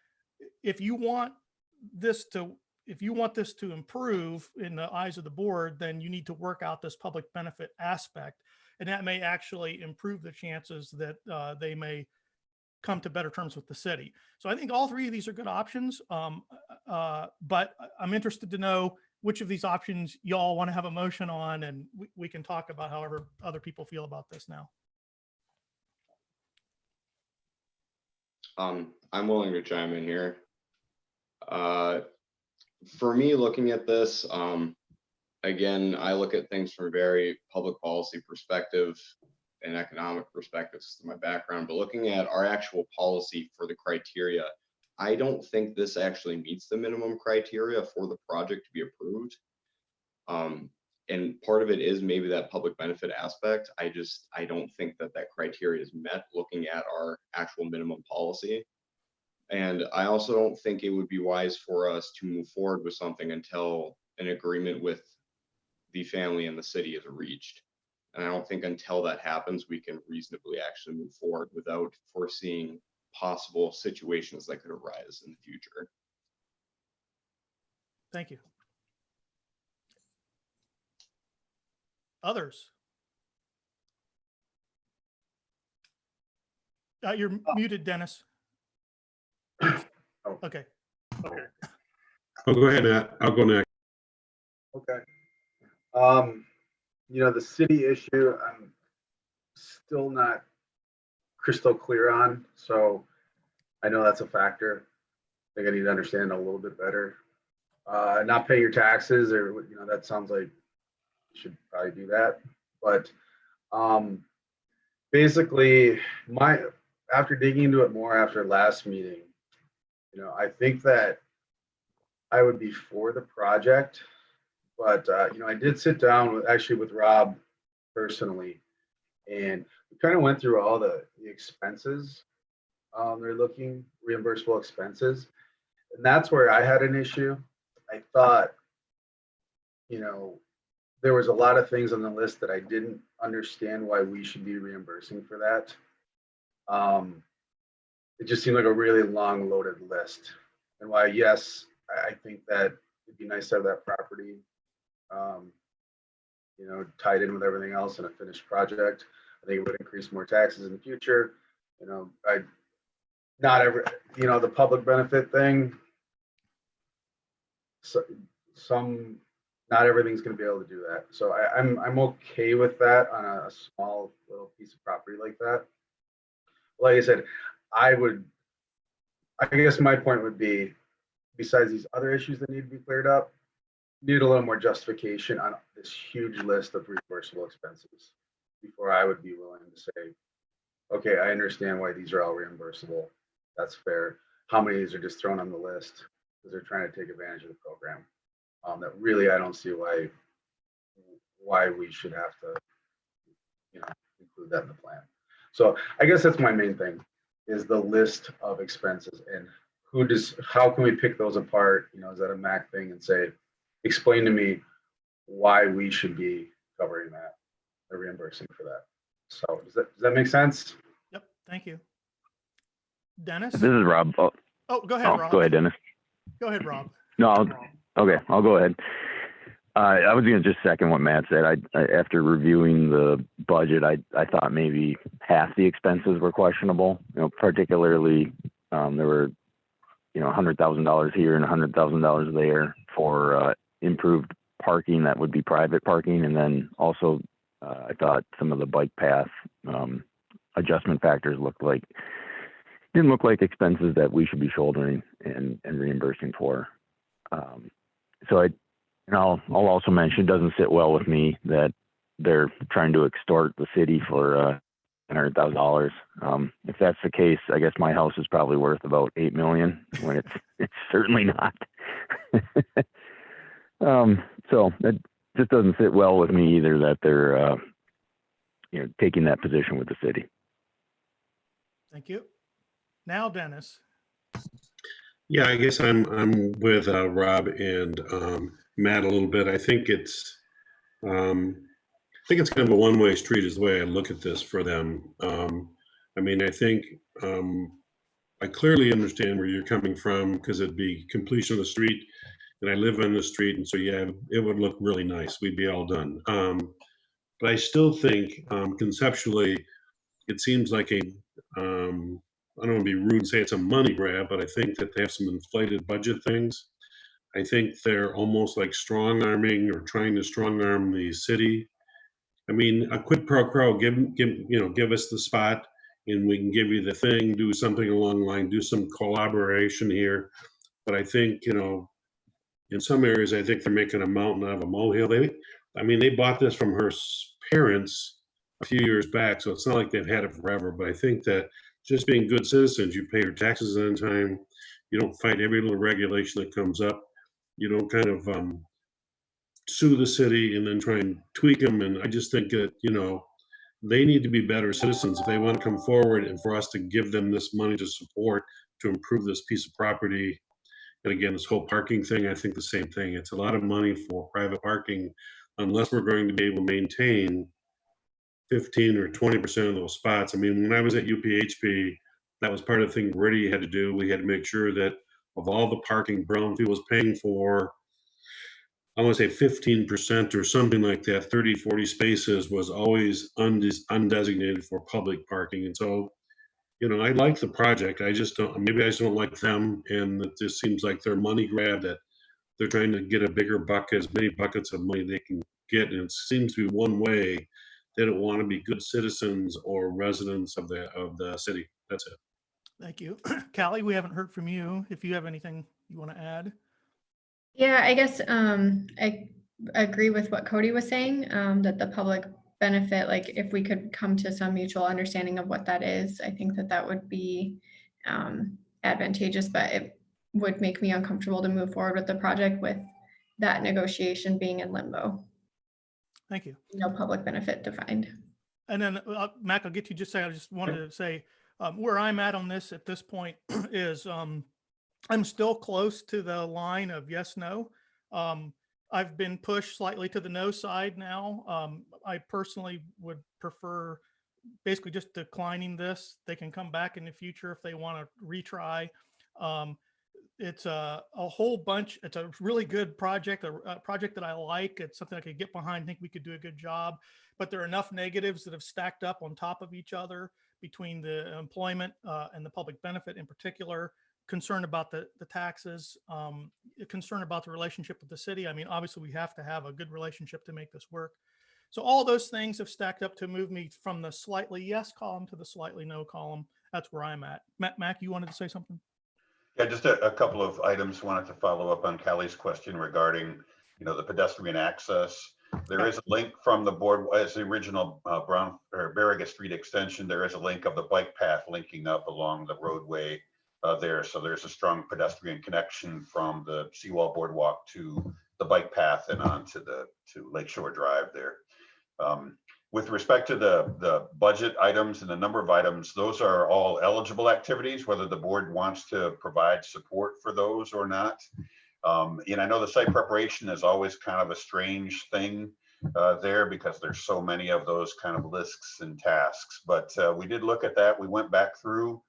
if you want this to, if you want this to improve in the eyes of the board, then you need to work out this public benefit aspect. And that may actually improve the chances that they may come to better terms with the city. So I think all three of these are good options. But I'm interested to know which of these options y'all want to have a motion on, and we can talk about however other people feel about this now. I'm willing to chime in here. For me, looking at this, again, I look at things from a very public policy perspective and economic perspectives to my background, but looking at our actual policy for the criteria, I don't think this actually meets the minimum criteria for the project to be approved. And part of it is maybe that public benefit aspect. I don't think that that criteria is met looking at our actual minimum policy. And I also don't think it would be wise for us to move forward with something until an agreement with the family and the city is reached. And I don't think until that happens, we can reasonably actually move forward without foreseeing possible situations that could arise in the future. Thank you. Others? You're muted, Dennis. Okay. Oh, go ahead, Matt. I'll go next. Okay. You know, the city issue, I'm still not crystal clear on, so I know that's a factor. I think I need to understand a little bit better. Not paying your taxes, or you know, that sounds like you should probably do that. But basically, after digging into it more after last meeting, you know, I think that I would be for the project. But you know, I did sit down with Rob personally, and we kind of went through all the expenses. They're looking reimbursable expenses, and that's where I had an issue. I thought, you know, there was a lot of things on the list that I didn't understand why we should be reimbursing for that. It just seemed like a really long loaded list, and why, yes, I think that it'd be nice to have that property, you know, tied in with everything else in a finished project. I think it would increase more taxes in the future. You know, you know, the public benefit thing, so not everything's going to be able to do that. So I'm okay with that on a small little piece of property like that. Like I said, I guess my point would be, besides these other issues that need to be cleared up, need a little more justification on this huge list of reimbursable expenses before I would be willing to say, okay, I understand why these are all reimbursable. That's fair. How many of these are just thrown on the list because they're trying to take advantage of the program? That really, I don't see why we should have to, you know, include that in the plan. So I guess that's my main thing, is the list of expenses and how can we pick those apart? You know, is that a MAC thing, and say, explain to me why we should be covering that or reimbursing for that. So does that make sense? Yep. Thank you. Dennis? This is Rob. Oh, go ahead, Rob. Go ahead, Dennis. Go ahead, Rob. No, okay, I'll go ahead. I was going to just second what Matt said. I after reviewing the budget, I thought maybe half the expenses were questionable. You know, particularly there were, you know, $100,000 here and $100,000 there for improved parking that would be private parking, and then also I thought some of the bike path adjustment factors didn't look like expenses that we should be shouldering and reimbursing for. So I'll also mention, it doesn't sit well with me that they're trying to extort the city for $100,000. If that's the case, I guess my house is probably worth about $8 million when it's certainly not. So that just doesn't sit well with me either, that they're you know, taking that position with the city. Thank you. Now, Dennis. Yeah, I guess I'm with Rob and Matt a little bit. I think it's kind of a one-way street is the way I look at this for them. I mean, I think I clearly understand where you're coming from, because it'd be completion of the street and I live on the street, and so yeah, it would look really nice. We'd be all done. But I still think conceptually, it seems like I don't want to be rude and say it's a money grab, but I think that they have some inflated budget things. I think they're almost like strong arming or trying to strong arm the city. I mean, a quid pro quo, give us the spot and we can give you the thing, do something along the line, do some collaboration here. But I think, in some areas, I think they're making a mountain out of a molehill. They bought this from her parents a few years back, so it's not like they've had it forever. But I think that just being good citizens, you pay your taxes on time, you don't fight every little regulation that comes up, you don't kind of sue the city and then try and tweak them. And I just think that, they need to be better citizens if they want to come forward and for us to give them this money to support to improve this piece of property. And again, this whole parking thing, I think the same thing. It's a lot of money for private parking unless we're going to be able to maintain 15 or 20% of those spots. I mean, when I was at UPHP, that was part of the thing Brady had to do. We had to make sure that of all the parking Brownfield was paying for, I want to say 15% or something like that, 30, 40 spaces was always undesignated for public parking. And so, I like the project. I just don't like them. And it just seems like their money grab that they're trying to get a bigger bucket, as many buckets of money they can get. And it seems to be one way. They don't want to be good citizens or residents of the city. That's it. Thank you. Callie, we haven't heard from you. If you have anything you want to add. Yeah, I guess I agree with what Cody was saying, that the public benefit, like if we could come to some mutual understanding of what that is, I think that would be advantageous, but it would make me uncomfortable to move forward with the project with that negotiation being in limbo. Thank you. No public benefit defined. And then Mac, I'll get you just say, I just wanted to say where I'm at on this at this point is I'm still close to the line of yes, no. I've been pushed slightly to the no side now. I personally would prefer basically just declining this. They can come back in the future if they want to retry. It's a whole bunch. It's a really good project, a project that I like. It's something I could get behind, think we could do a good job, but there are enough negatives that have stacked up on top of each other between the employment and the public benefit in particular, concern about the taxes, concern about the relationship with the city. I mean, obviously we have to have a good relationship to make this work. So all those things have stacked up to move me from the slightly yes column to the slightly no column. That's where I'm at. Mac, you wanted to say something? Yeah, just a couple of items. Wanted to follow up on Callie's question regarding, the pedestrian access. There is a link from the board as the original Barriga Street extension. There is a link of the bike path linking up along the roadway there. So there's a strong pedestrian connection from the Seawall Boardwalk to the bike path and on to Lakeshore Drive there. With respect to the budget items and the number of items, those are all eligible activities, whether the board wants to provide support for those or not. And I know the site preparation is always kind of a strange thing there because there's so many of those kind of lists and tasks, but we did look at that. We went back through,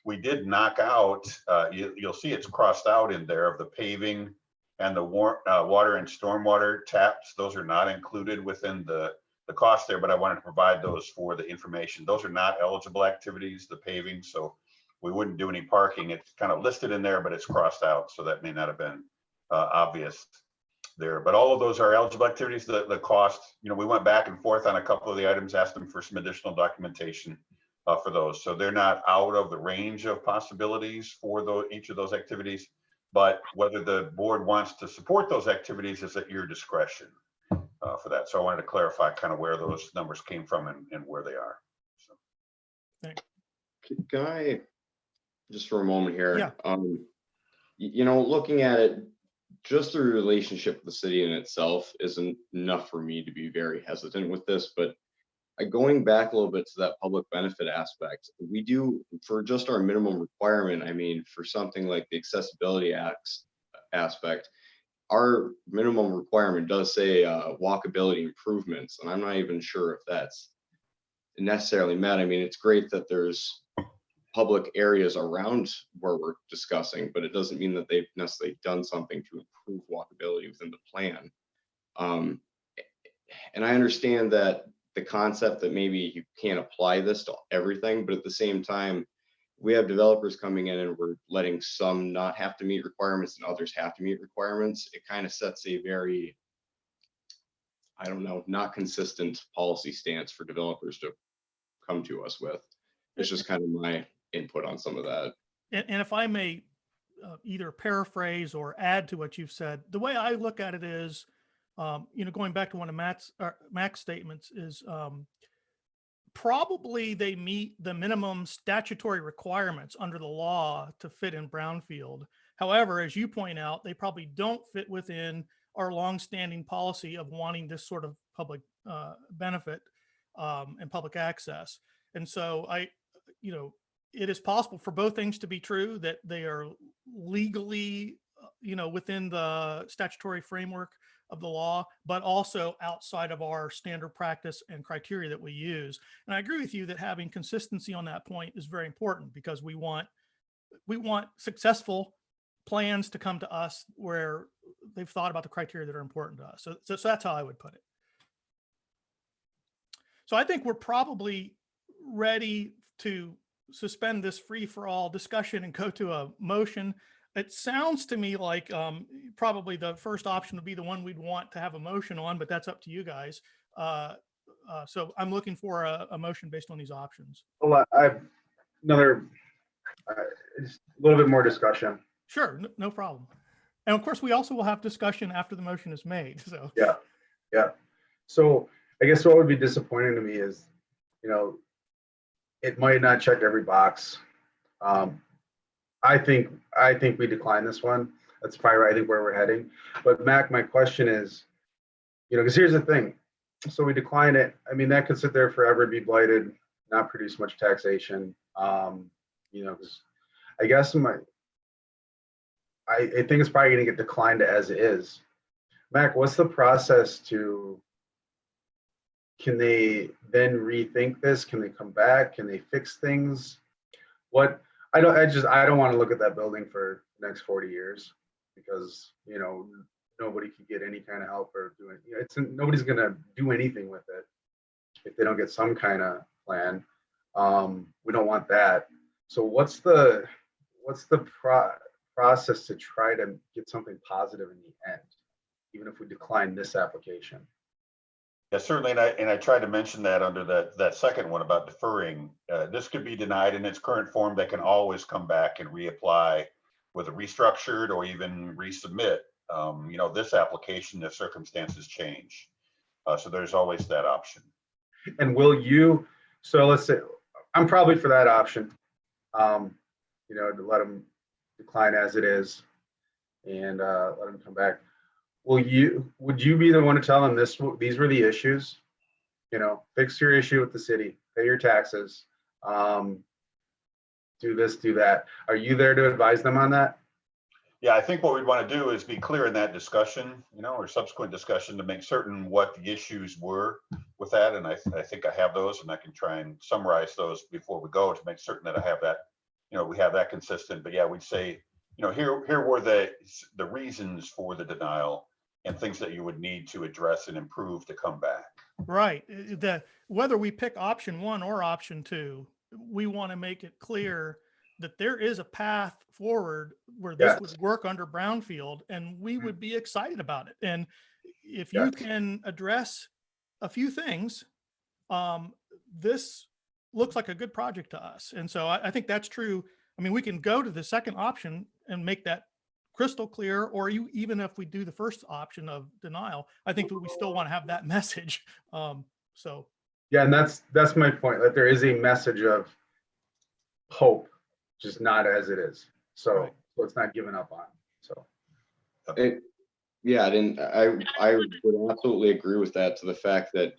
we did knock out, you'll see it's crossed out in there of the paving and the water and stormwater taps. Those are not included within the cost there, but I wanted to provide those for the information. Those are not eligible activities, the paving, so we wouldn't do any parking. It's kind of listed in there, but it's crossed out, so that may not have been obvious there. But all of those are eligible activities. The cost, we went back and forth on a couple of the items, asked them for some additional documentation for those. So they're not out of the range of possibilities for each of those activities, but whether the board wants to support those activities is at your discretion. For that. So I wanted to clarify kind of where those numbers came from and where they are. So. Thanks. Can I just for a moment here? Yeah. Looking at it, just the relationship with the city in itself isn't enough for me to be very hesitant with this, but going back a little bit to that public benefit aspect, we do for just our minimum requirement. I mean, for something like the accessibility aspect, our minimum requirement does say walkability improvements, and I'm not even sure if that's necessarily met. I mean, it's great that there's public areas around where we're discussing, but it doesn't mean that they've necessarily done something to improve walkability within the plan. And I understand that the concept that maybe you can't apply this to everything, but at the same time, we have developers coming in and we're letting some not have to meet requirements and others have to meet requirements. It kind of sets a very, I don't know, not consistent policy stance for developers to come to us with. It's just kind of my input on some of that. And if I may either paraphrase or add to what you've said, the way I look at it is, going back to one of Mac's statements is probably they meet the minimum statutory requirements under the law to fit in Brownfield. However, as you point out, they probably don't fit within our longstanding policy of wanting this sort of public benefit and public access. And so it is possible for both things to be true, that they are legally, within the statutory framework of the law, but also outside of our standard practice and criteria that we use. And I agree with you that having consistency on that point is very important, because we want successful plans to come to us where they've thought about the criteria that are important to us. So that's how I would put it. So I think we're probably ready to suspend this free-for-all discussion and go to a motion. It sounds to me like probably the first option would be the one we'd want to have a motion on, but that's up to you guys. So I'm looking for a motion based on these options. Well, I've just a little bit more discussion. Sure, no problem. And of course, we also will have discussion after the motion is made. So yeah. So I guess what would be disappointing to me is, it might not check every box. I think we decline this one. That's probably, I think, where we're heading. But Mac, my question is, because here's the thing. So we decline it. I mean, that could sit there forever, be blighted, not produce much taxation. Because I guess I think it's probably going to get declined as is. Mac, what's the process can they then rethink this? Can they come back? Can they fix things? I don't want to look at that building for the next 40 years because, nobody could get any kind of help or do it. Nobody's going to do anything with it if they don't get some kind of plan. We don't want that. So what's the process to try to get something positive in the end, even if we decline this application? Yeah, certainly, and I tried to mention that under that second one about deferring. This could be denied in its current form. They can always come back and reapply with a restructured or even resubmit. This application if circumstances change. So there's always that option. And so let's say I'm probably for that option. To let them decline as it is and let them come back. Would you be the one to tell them these were the issues? Fix your issue with the city, pay your taxes, do this, do that. Are you there to advise them on that? Yeah, I think what we'd want to do is be clear in that discussion, or subsequent discussion, to make certain what the issues were with that. And I think I have those, and I can try and summarize those before we go to make certain that I have that, we have that consistent. But yeah, we'd say, here were the reasons for the denial and things that you would need to address and improve to come back. Right. Whether we pick option 1 or option 2, we want to make it clear that there is a path forward where this would work under Brownfield, and we would be excited about it. And if you can address a few things, this looks like a good project to us. And so I think that's true. I mean, we can go to the second option and make that crystal clear, or even if we do the first option of denial, I think that we still want to have that message. Yeah, and that's my point. That there is a message of hope, just not as it is. So it's not given up on. So I would absolutely agree with that, to the fact that,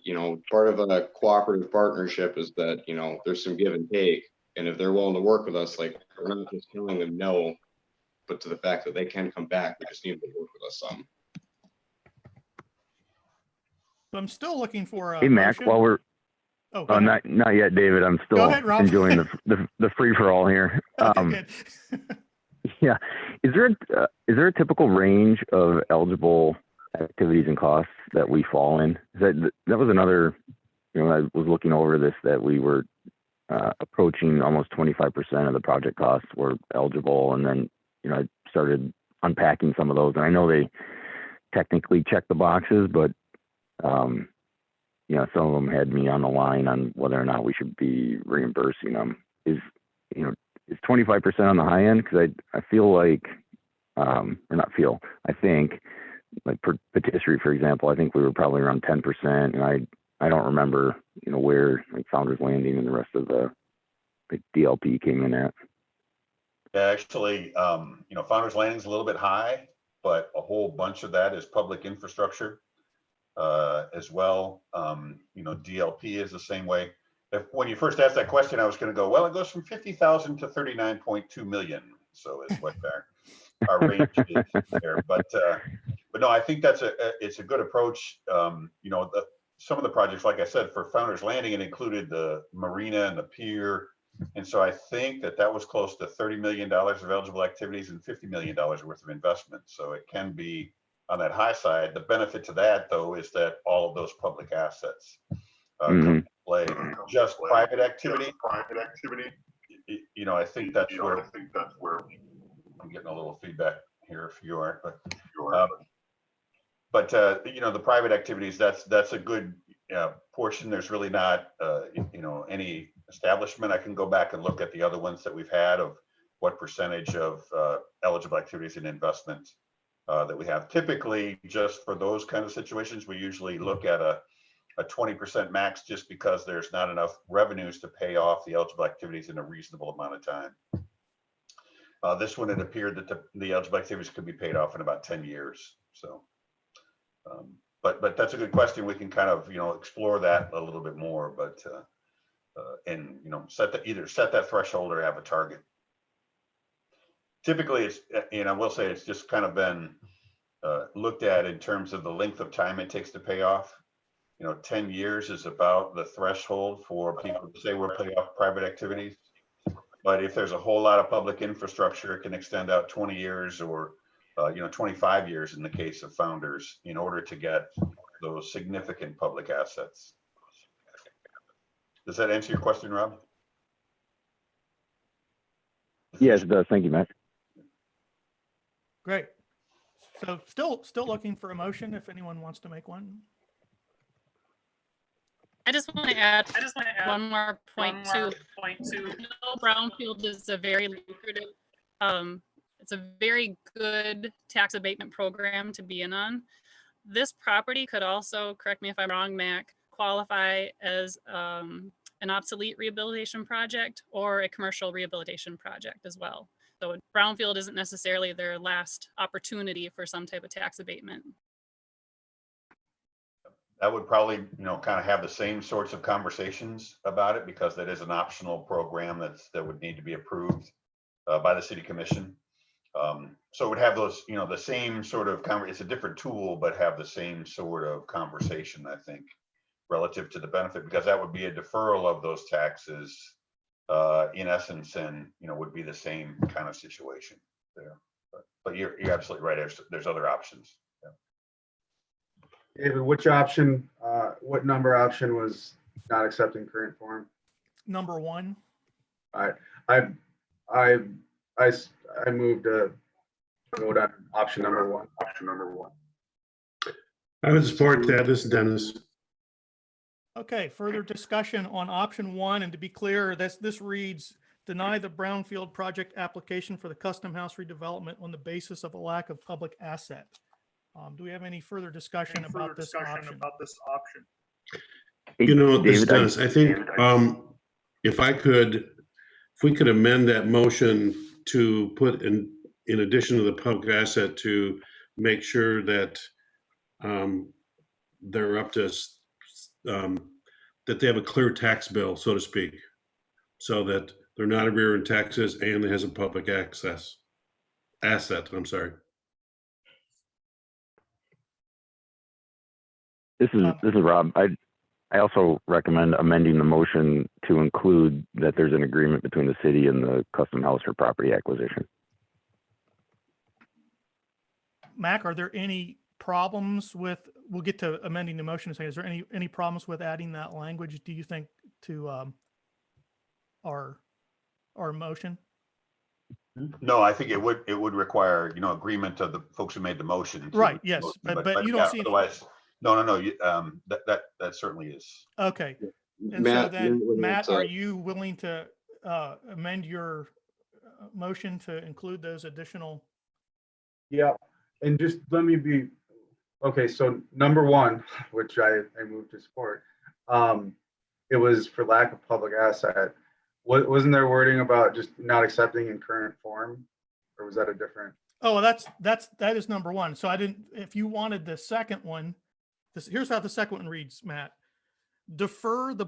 part of a cooperative partnership is that, there's some give and take. And if they're willing to work with us, like, we're not just telling them no, but to the fact that they can come back, we just need to work with us some. But I'm still looking for a Hey, Mac, motion. while we're Oh, go Oh, ahead. not yet, David. I'm Go still ahead, Rob. enjoying the free for all here. Okay, good. Yeah. Is there a typical range of eligible activities and costs that we fall in? That was another, I was looking over this, that we were approaching almost 25% of the project costs were eligible. And then, I started unpacking some of those, and I know they technically check the boxes, but, some of them had me on the line on whether or not we should be reimbursing them. Is 25% on the high end? Because I feel like, or not feel, I think, like patisserie, for example, I think we were probably around 10%, and I don't remember, where like Founders Landing and the rest of the DLP came in at. Yeah, actually, Founders Landing is a little bit high, but a whole bunch of that is public infrastructure as well. DLP is the same way. When you first asked that question, I was going to go, well, it goes from 50,000 to 39.2 million. So is what our range is there. But no, I think it's a good approach. Some of the projects, like I said, for Founders Landing, it included the marina and the pier. And so I think that was close to $30 million of eligible activities and $50 million worth of investment. So it can be on that high side. The benefit to that, though, is that all of those public assets come into play. Just private activity. I think that's where I'm getting a little feedback here if you aren't, but the private activities, that's a good portion. There's really not any establishment. I can go back and look at the other ones that we've had of what percentage of eligible activities and investments that we have. Typically, just for those kind of situations, we usually look at a 20% max, just because there's not enough revenues to pay off the eligible activities in a reasonable amount of time. This one, it appeared that the eligible activities could be paid off in about 10 years. So, but that's a good question. We can kind of, explore that a little bit more, but, and, either set that threshold or have a target. Typically, it's, I will say it's just kind of been looked at in terms of the length of time it takes to pay off. 10 years is about the threshold for people to say we're paying off private activities. But if there's a whole lot of public infrastructure, it can extend out 20 years or 25 years in the case of Founders, in order to get those significant public assets. Does that answer your question, Rob? Yes, it does. Thank you, Matt. Great. So still looking for a motion if anyone wants to make one. I just want to add one more point too. Brownfield is a very lucrative, it's a very good tax abatement program to be in on. This property could also, correct me if I'm wrong, Mac, qualify as an obsolete rehabilitation project or a commercial rehabilitation project as well. So Brownfield isn't necessarily their last opportunity for some type of tax abatement. That would probably, kind of have the same sorts of conversations about it, because that is an optional program that would need to be approved by the city commission. So it would have those, the same sort of it's a different tool, but have the same sort of conversation, I think, relative to the benefit, because that would be a deferral of those taxes in essence, and would be the same kind of situation there. But you're absolutely right. There's other options. David, which option, what number option was not accepting current form? Number one. I moved to vote on option number one. I would support that. This is Dennis. Okay, further discussion on option one, and to be clear, this reads, deny the Brownfield project application for the custom house redevelopment on the basis of a lack of public asset. Do we have any further discussion about this option? Hey, This is David, Dennis. I think if we could amend that motion to put in addition to the public asset, to make sure that they're up to that they have a clear tax bill, so to speak, so that they're not arrearing taxes and it has a public asset. I'm sorry. This is Rob. I I also recommend amending the motion to include that there's an agreement between the city and the custom house for property acquisition. Mac, are there any problems with, we'll get to amending the motion in a second. Is there any problems with adding that language, do you think, to our motion? No, I think it would require, agreement of the folks who made the motion. Right, yes, but you don't yeah, see. Otherwise, no, that certainly is. Okay. And so Matt, then, would Matt, like are to- you willing to amend your motion to include those additional? Yeah, and just let me be, okay, so number one, which I moved to support, it was for lack of public asset. Wasn't there wording about just not accepting in current form? Or was that a different? Oh, well, that is number one. So I didn't, if you wanted the second one, here's how the second one reads, Matt. Defer the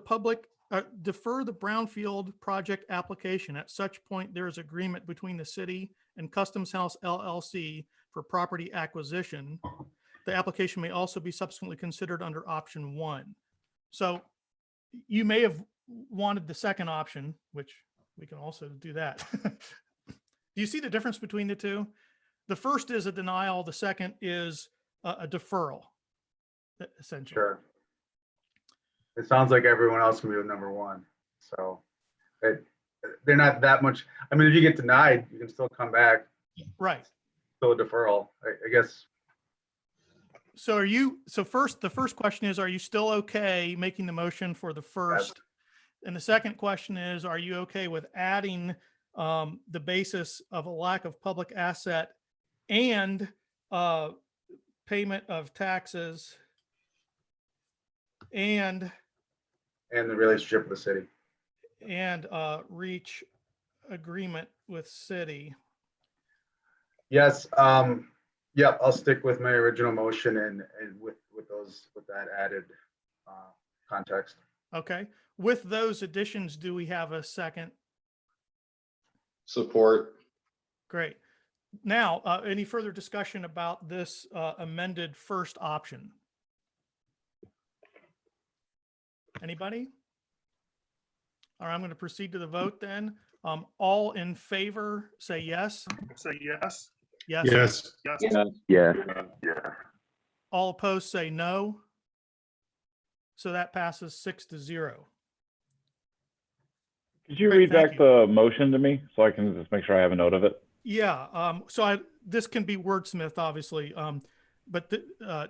Brownfield project application. At such point, there is agreement between the city and Customs House LLC for property acquisition. The application may also be subsequently considered under option 1. So you may have wanted the second option, which we can also do that. Do you see the difference between the two? The first is a denial. The second is a deferral, essentially. Sure. It sounds like everyone else can be with number one. So they're not that much. I mean, if you get denied, you can still come back. Right. Still a deferral, I guess. So the first question is, are you still okay making the motion for the first? Yes. And the second question is, are you okay with adding the basis of a lack of public asset and payment of taxes and The relationship with the city. and reach agreement with city? Yes, yeah, I'll stick with my original motion and with that added context. Okay. With those additions, do we have a second? Support. Great. Now, any further discussion about this amended first option? Anybody? All right, I'm going to proceed to the vote then. All in favor, say yes. Say yes. Yes. Yes. Yes. Yeah. All opposed, say no. So that passes 6-0. Could you Great, read thank back you. the motion to me so I can just make sure I have a note of it? Yeah. So this can be wordsmithed, obviously. But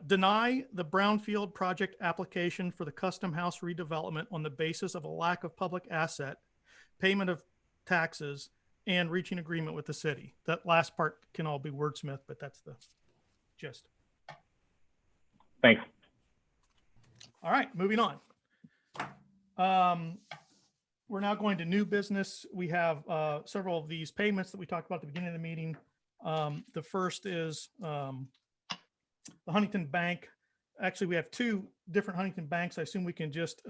deny the Brownfield project application for the custom house redevelopment on the basis of a lack of public asset, payment of taxes, and reaching agreement with the city. That last part can all be wordsmithed, but that's the gist. Thanks. All right, moving on. We're now going to new business. We have several of these payments that we talked about at the beginning of the meeting. The first is the Huntington Bank. Actually, we have two different Huntington banks. I assume we can just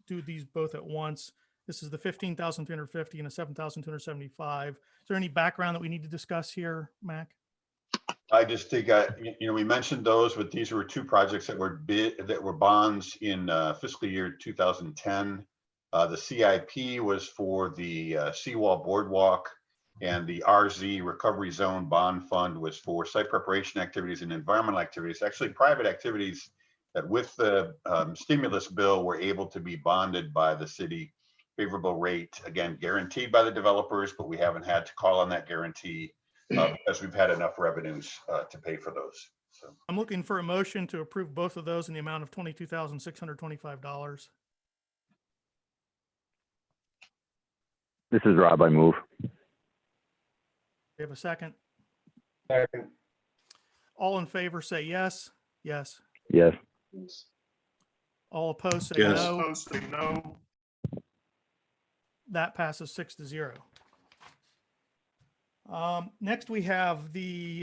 do these both at once. This is the $15,350 and a $7,275. Is there any background that we need to discuss here, Mac? I just think, we mentioned those, but these were two projects that were bonds in fiscal year 2010. The CIP was for the seawall boardwalk, and the RZ Recovery Zone Bond Fund was for site preparation activities and environmental activities, actually private activities that with the stimulus bill were able to be bonded by the city, favorable rate, again, guaranteed by the developers, but we haven't had to call on that guarantee because we've had enough revenues to pay for those. So I'm looking for a motion to approve both of those in the amount of $22,625. This is Rob. I move. We have a second. Second. All in favor, say yes. Yes. Yes. All opposed, say Yes. no. Opposed, say no. That passes 6-0. Next, we have the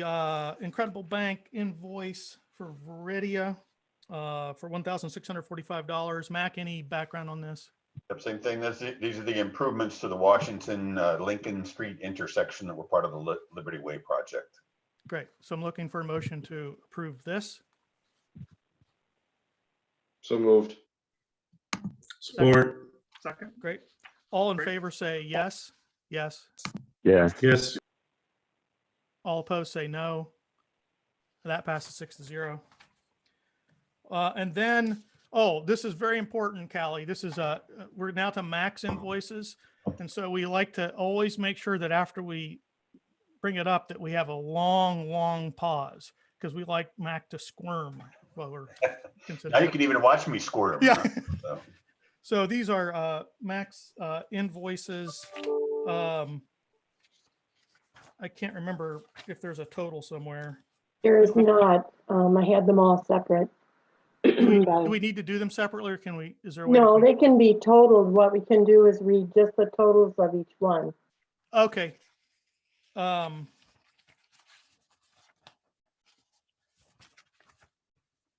Incredible Bank invoice for Veridia for $1,645. Mac, any background on this? same thing. These are the improvements to the Washington Lincoln Street intersection that were part of the Liberty Way project. Great. So I'm looking for a motion to approve this. So moved. Support. Second. Great. All in Great. favor say yes. Yes. Yeah. Yes. All opposed say no. That passes 6-0. And then, oh, this is very important, Callie. This is we're now to max invoices. And so we like to always make sure that after we bring it up that we have a long pause because we like Mac to squirm while we're Now you considering. can even watch me squirm. Yeah. Huh? So, So these are max invoices. I can't remember if there's a total somewhere. There is not, I had them all separate. Do we need to do them separately or can we, is there a way? No, to- they can be totaled. What we can do is read just the totals of each one. Okay.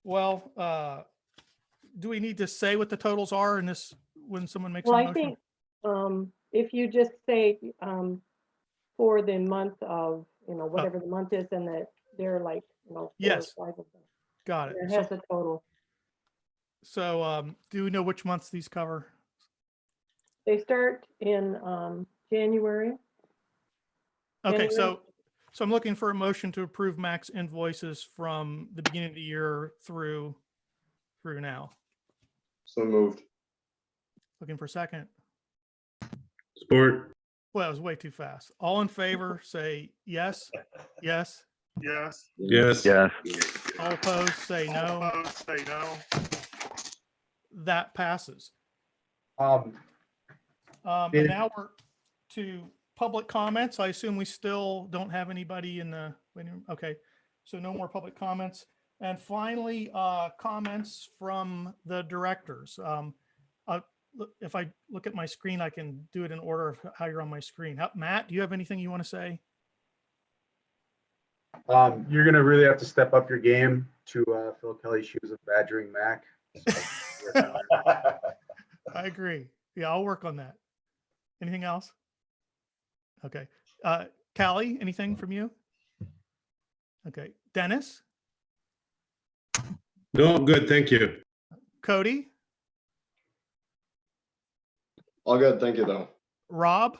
Well, do we need to say what the totals are in this when someone makes a Well, I motion? think, if you just say, for the month of, whatever the month is, and that they're like, 4 or Yes. 5 of them. Got it. It has a total. So do we know which months these cover? They start in, January. Okay, January. so I'm looking for a motion to approve max invoices from the beginning of the year through now. So moved. Looking for a second. Support. Well, it was way too fast. All in favor, say yes. Yes. Yes. Yes. Yes. All opposed, say no. Opposed, say no. That passes. Um, And Yeah. now we're to public comments. I assume we still don't have anybody in the waiting room. Okay, so no more public comments. And finally, comments from the directors. If I look at my screen, I can do it in order of how you're on my screen. Matt, do you have anything you want to say? you're gonna really have to step up your game to fill Kelly's shoes of badgering Mac. So, work on that. I agree. Yeah, I'll work on that. Anything else? Okay. Callie, anything from you? Okay. Dennis? No, I'm good. Thank you. Cody? All good. Thank you, though. Rob?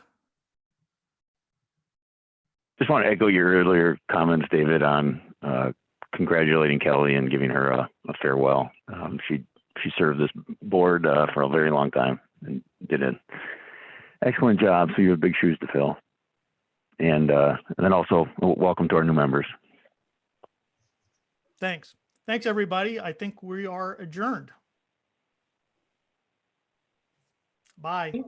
Just want to echo your earlier comments, David, on congratulating Kelly and giving her a farewell. She served this board for a very long time and did an excellent job. So you have big shoes to fill. And then also welcome to our new members. Thanks. Thanks, everybody. I think we are adjourned. Bye.